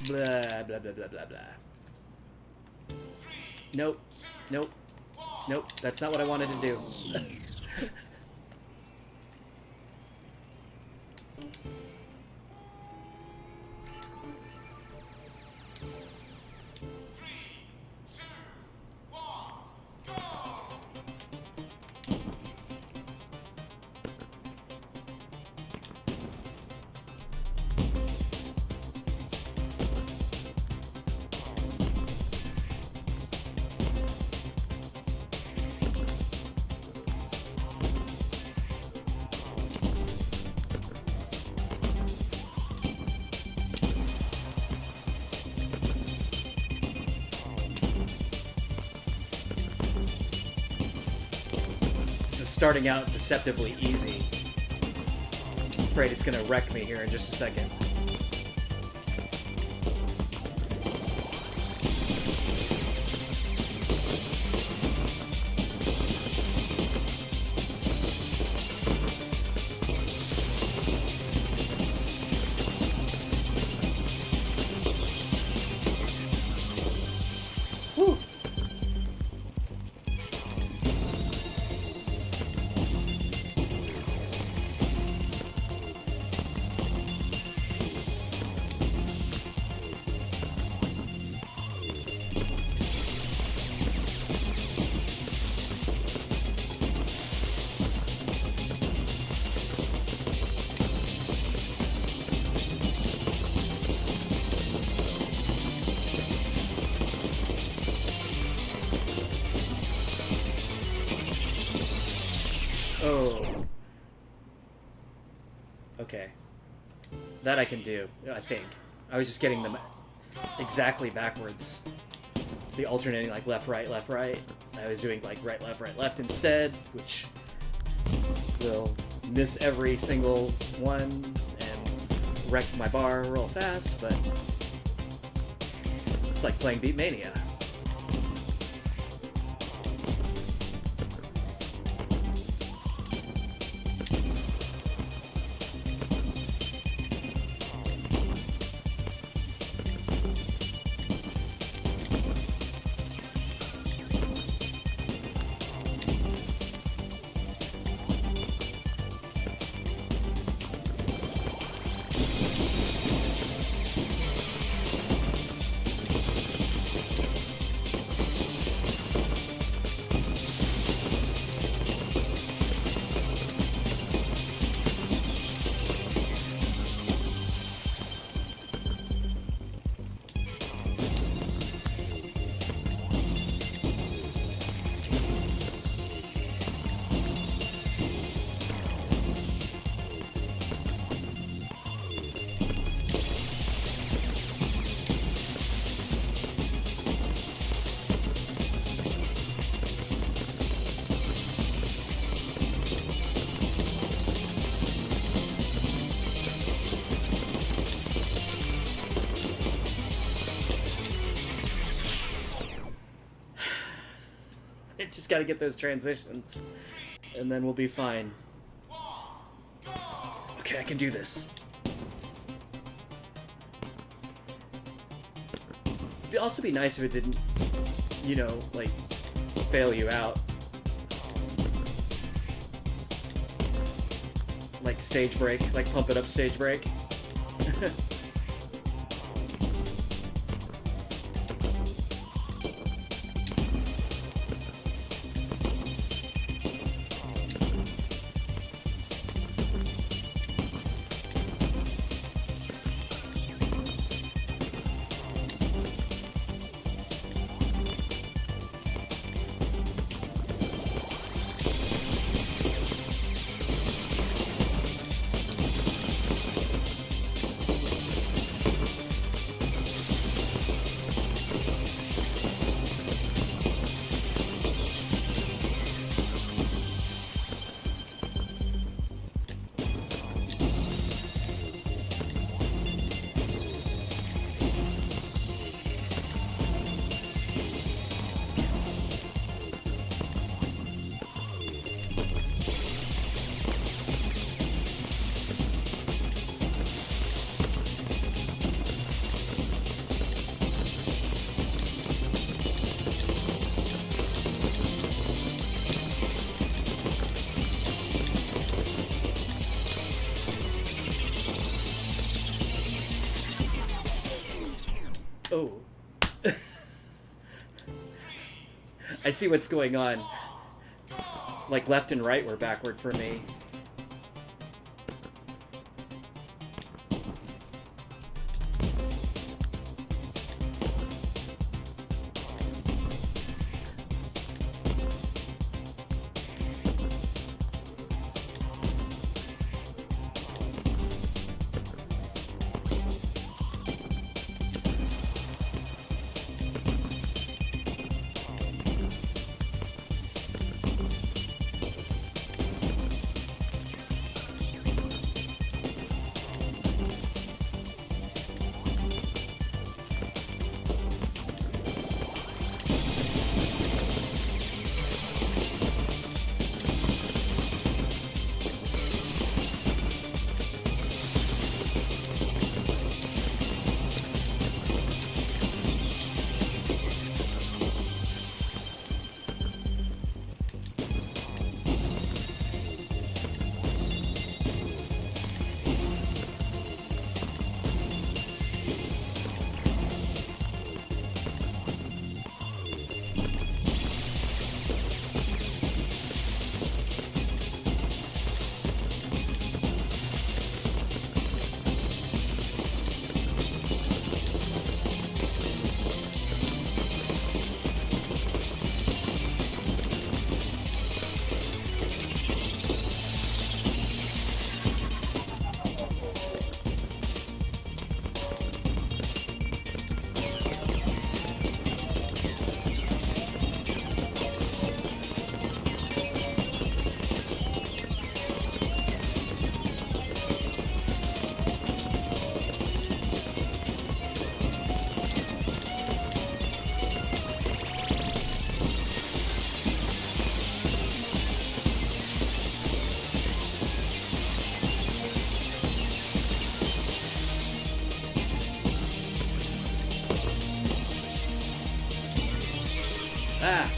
Speaker 1: Blah, blah, blah, blah, blah, blah. Nope. Nope. Nope. That's not what I wanted to do. starting out deceptively easy. I'm afraid it's gonna wreck me here in just a second. Whew. Oh. Okay. That I can do, I think. I was just getting them exactly backwards. The alternating like left, right, left, right. I was doing like right, left instead, which will miss every single one and wreck my bar real fast, but it's like playing Beatmania. I just gotta get those transitions, and then we'll be fine. Okay, I can do this. It'd also be nice if it didn't, you know, like, fail you out. Like stage break, like pump it up stage break. Oh. I see what's going on. Like left and right were backward for me. Ah!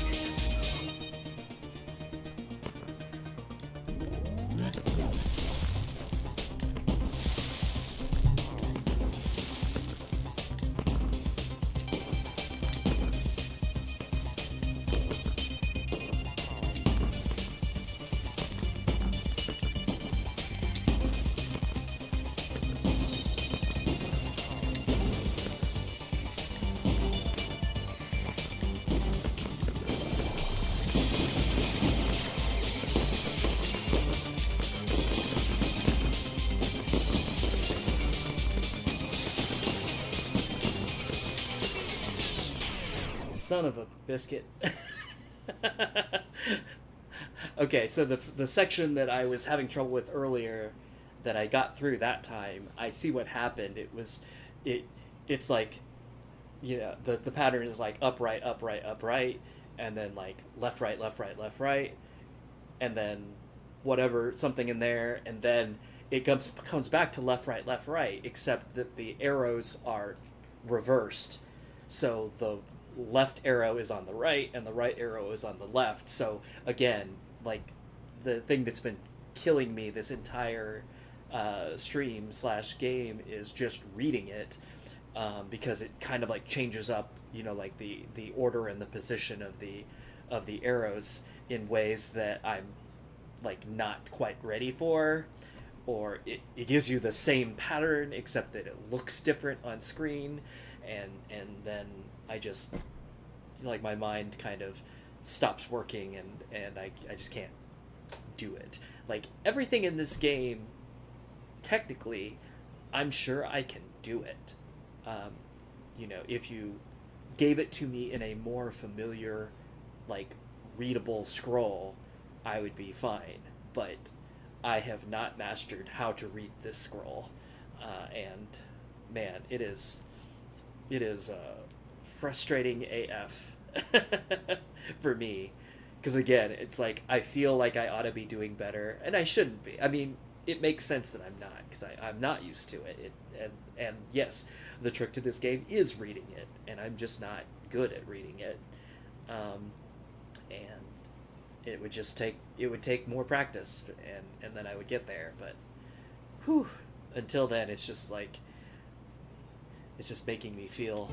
Speaker 1: Son of a biscuit. Okay, so the section that I was having trouble with earlier, that I got through that time, I see what happened. It it's like, the pattern is like upright, upright, upright, and then like left, right, left, right, left, right, and then whatever, something in there, and then it comes back to left, right, left, right, except that the arrows are reversed. So the left arrow is on the right and the right arrow is on the left. So again, like, the thing that's been killing me this entire stream slash game is just reading it, because it kind of like changes up, like the order and the position of the arrows in ways that I'm like not quite ready for, or it gives you the same pattern except that it looks different on screen, and then I just, like, my mind kind of stops working, and I just can't do it. Like, everything in this game, technically, I'm sure I can do it. If you gave it to me in a more familiar, like, readable scroll, I would be fine. But I have not mastered how to read this scroll, and man, it is frustrating AF for me, because again, it's like I feel like I ought to be doing better, and I shouldn't be. I mean, it makes sense that I'm not, because I'm not used to it. And yes, the trick to this game is reading it, and I'm just not good at reading it. And it would take more practice, and then I would get there. But whew, until then, it's just like, it's just making me feel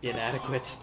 Speaker 1: inadequate.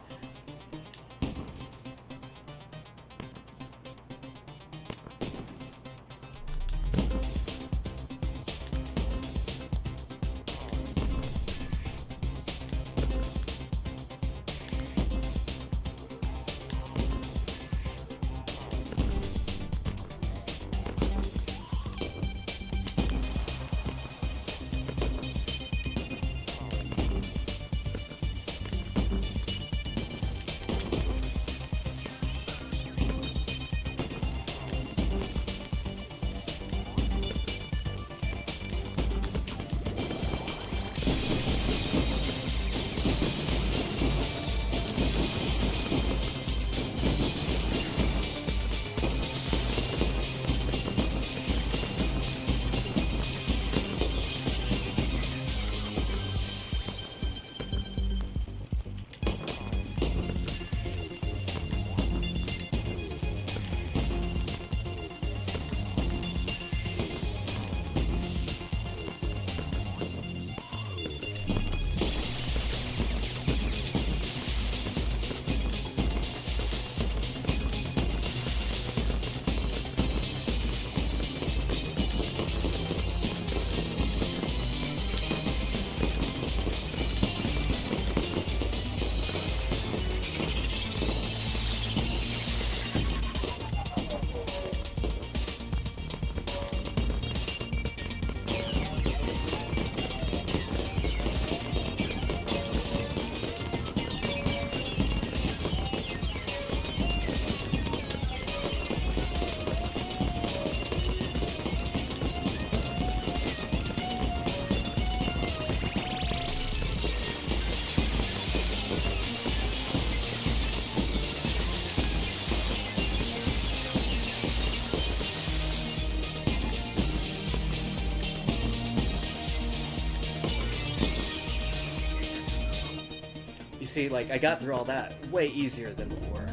Speaker 1: see, like, I got through all that way easier than before.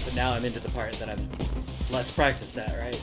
Speaker 1: But now I'm into the part that I'm less practiced at, right?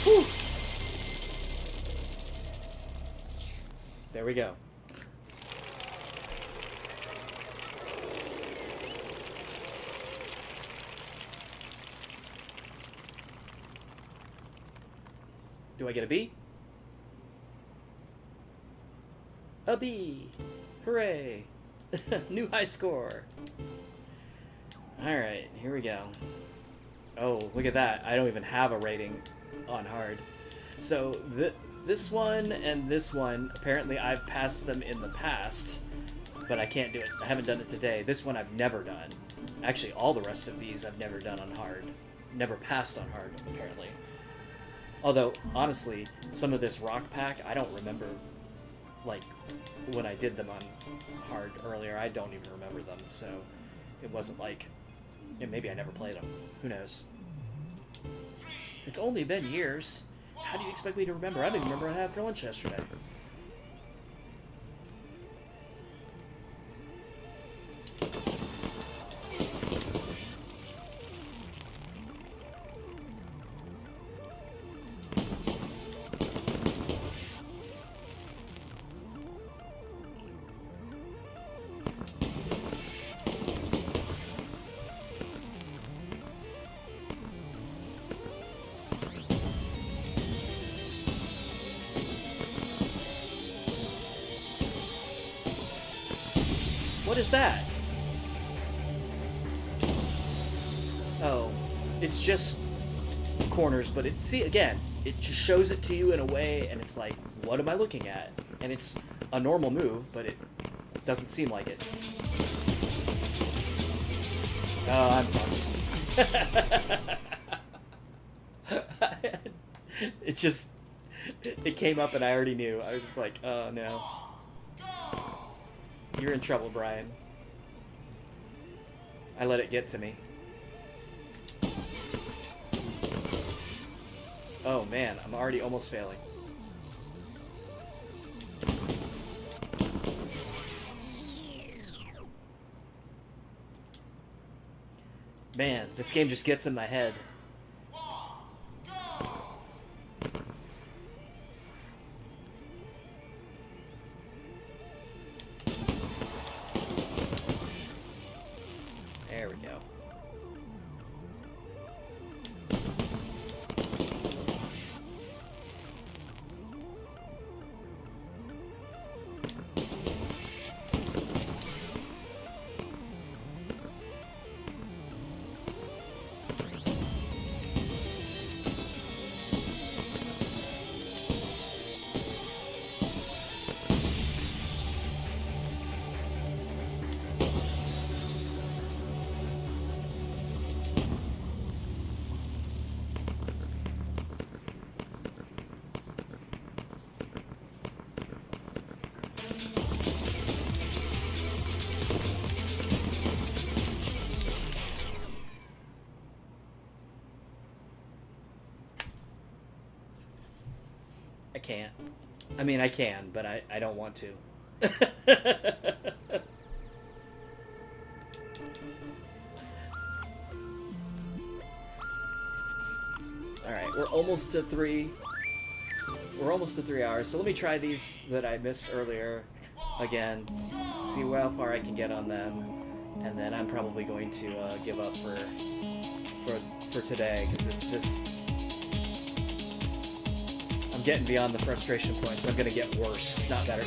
Speaker 1: Whew. There we go. Do I get a B? A B! Hooray! New high score! Alright, here we go. Oh, look at that. I don't even have a rating on hard. So, this one and this one, apparently I've passed them in the past, but I can't do it. I haven't done it today. This one I've never done. Actually, all the rest of these I've never done on hard. Never passed on hard, apparently. Although, honestly, some of this rock pack, I don't remember, like, when I did them on hard earlier. I don't even remember them, so it wasn't like... And maybe I never played them. Who knows? It's only been years. How do you expect me to remember? I don't even remember what I had for lunch yesterday. What is that? Oh, it's just corners, but it, see, again, it just shows it to you in a way, and it's like, what am I looking at? And it's a normal move, but it doesn't seem like it. Oh, I'm fucked. It just, it came up and I already knew. I was just like, oh no. You're in trouble, Brian. I let it get to me. Oh man, I'm already almost failing. Man, this game just gets in my head. There we go. I can't. I mean, I can, but I don't want to. Alright, we're almost to 3. We're almost to 3 hours, so let me try these that I missed earlier again. See how far I can get on them. And then I'm probably going to give up for today, because it's just... I'm getting beyond the frustration point, so I'm gonna get worse, not better.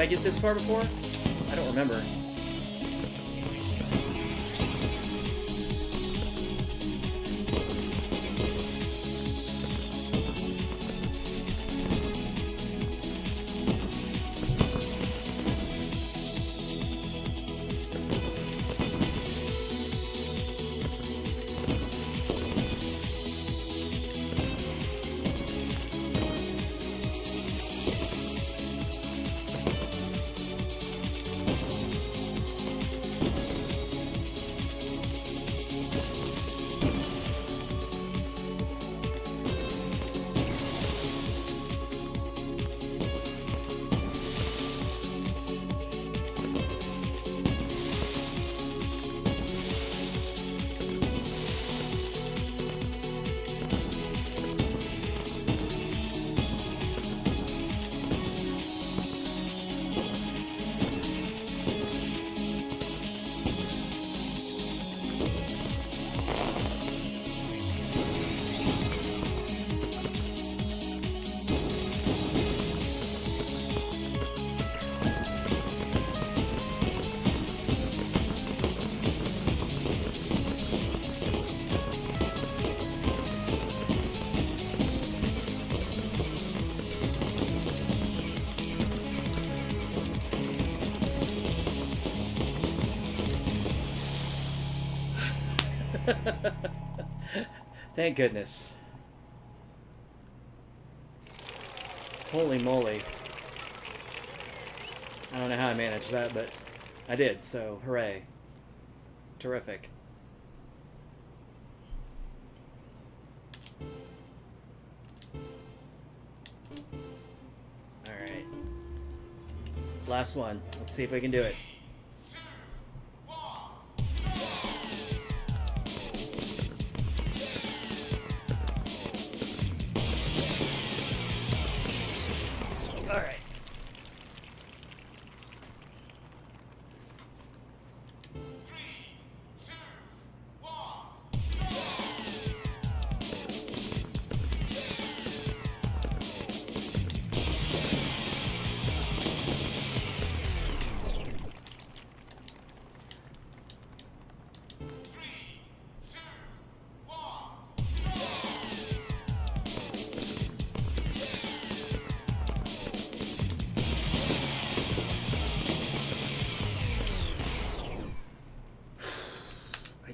Speaker 1: I get this far before? I don't remember. Thank goodness. Holy moly. I don't know how I managed that, but I did, so hooray. Terrific. Alright. Last one. Let's see if we can do it. Alright.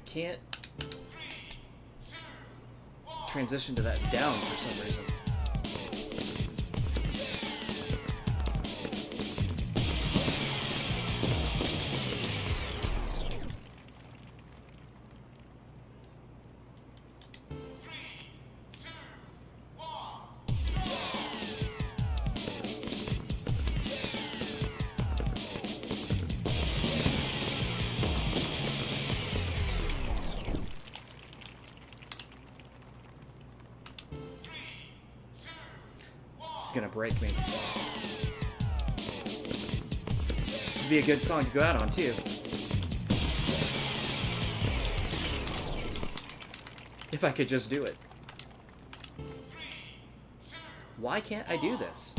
Speaker 1: Can't transition to that down for some reason. It's gonna break me. This would be a good song to go out on too. If I could just do it. Why can't I do this?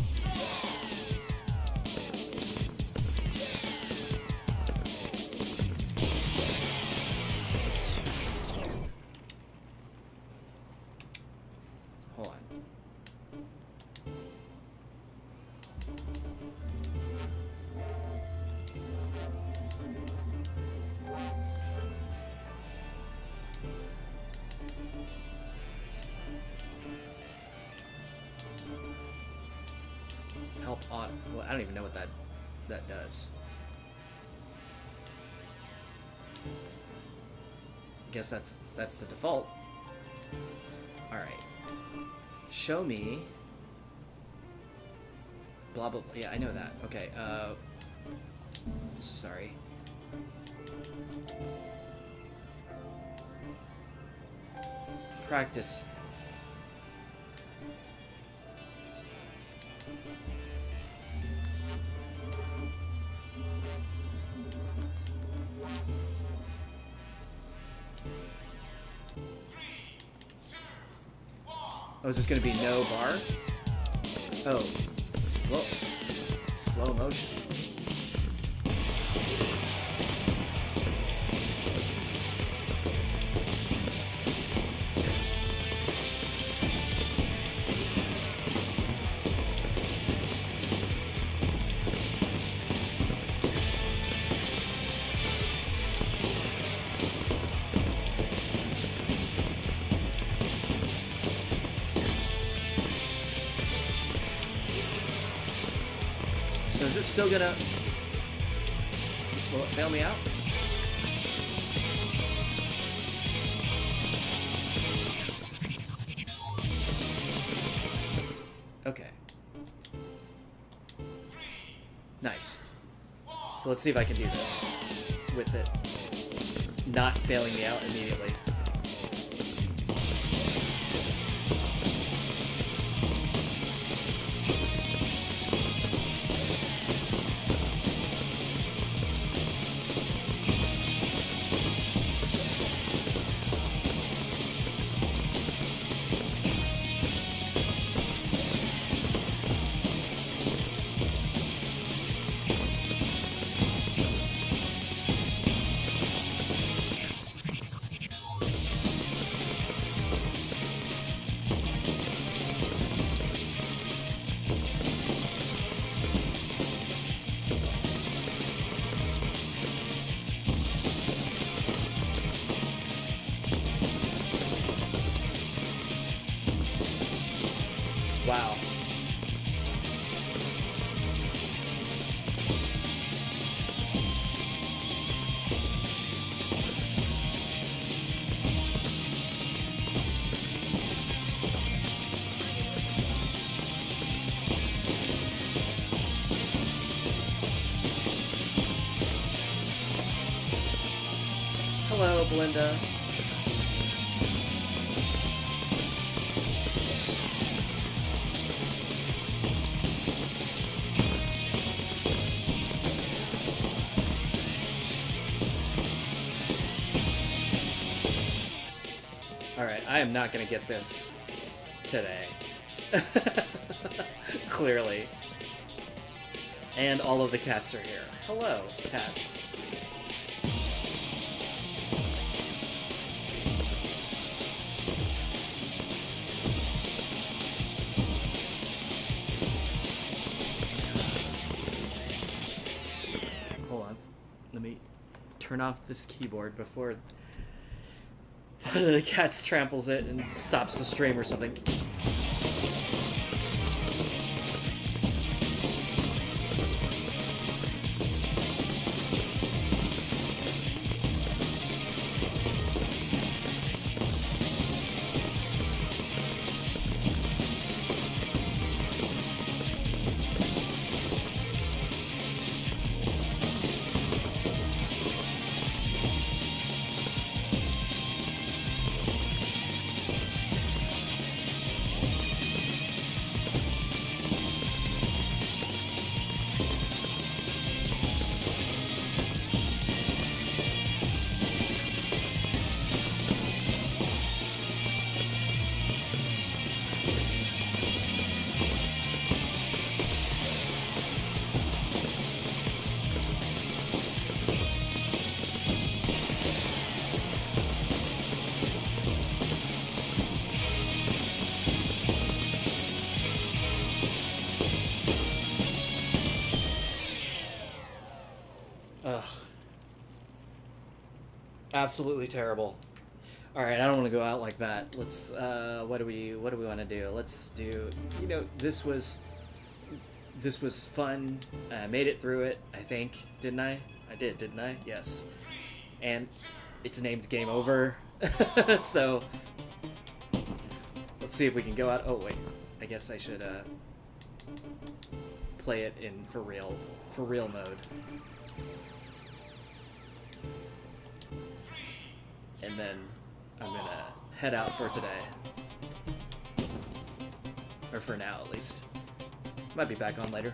Speaker 1: Hold on. Help on. Well, I don't even know what that does. I guess that's the default. All right. Show me. Blah blah blah. Yeah, I know that. Okay. Sorry. Practice. Oh, is this gonna be no bar? Oh, slow motion. it still gonna... Will it fail me out? Okay. Nice. So let's see if I can do this with it not failing me out immediately. Wow. Hello, Belinda. Alright, I am not gonna get this today. Clearly. And all of the cats are here. Hello, cats. Hold on. Let me turn off this keyboard before one of the cats tramples it and stops the stream or something. Ugh. Absolutely terrible. Alright, I don't want to go out like that. Let's, what do we want to do? Let's do, you know, this was fun. I made it through it, I think. Didn't I? I did, didn't I? Yes. And it's named Game Over. So, let's see if we can go out. Oh, wait. I guess I should, play it in for real mode. And then I'm gonna head out for today. Or for now, at least. Might be back on later.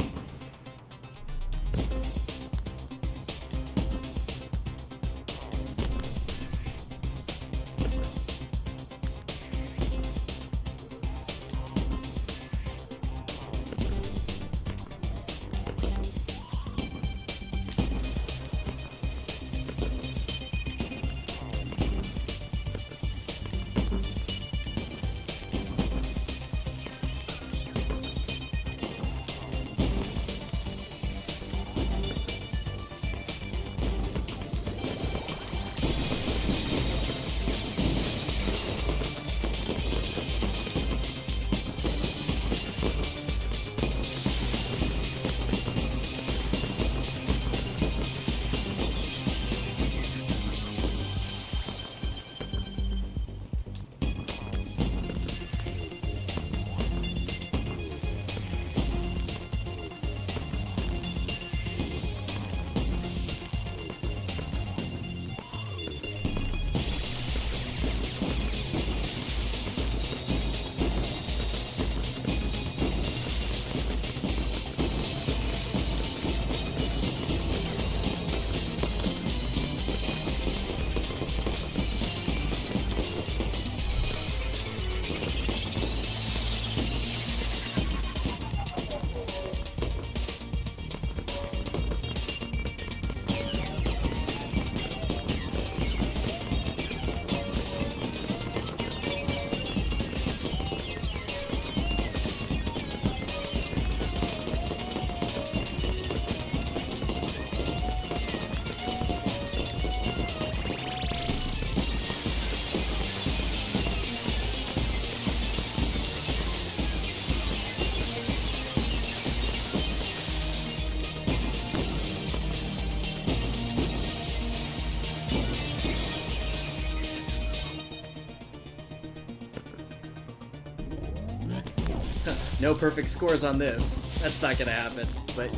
Speaker 1: No perfect scores on this. That's not gonna happen. But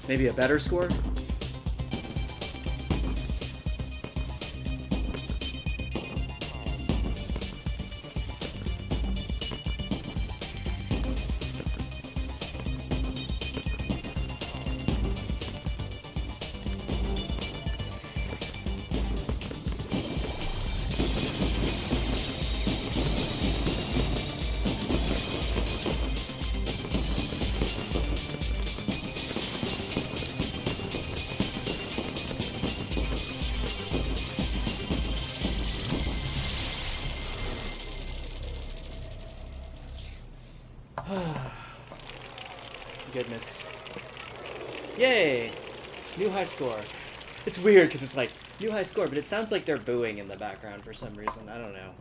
Speaker 1: maybe a better score? Goodness. Yay! New high score. It's weird because it's like, new high score, but it sounds like they're booing in the background for some reason. I don't know.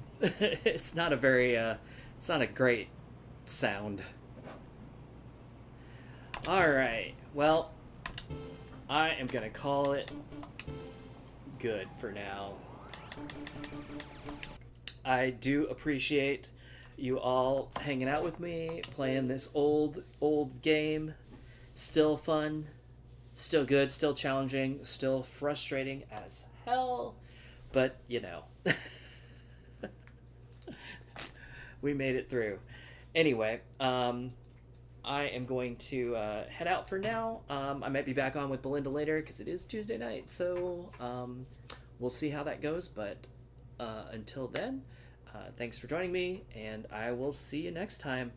Speaker 1: It's not a very, it's not a great sound. Alright, well, I am gonna call it good for now. I do appreciate you all hanging out with me, playing this old game. Still fun, still good, still challenging, still frustrating as hell, but you know. We made it through. Anyway, I am going to head out for now. I might be back on with Belinda later because it is Tuesday night, so we'll see how that goes, but until then, thanks for joining me, and I will see you next time.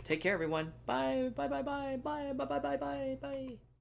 Speaker 1: Take care, everyone. Bye, bye, bye, bye, bye, bye, bye, bye, bye, bye.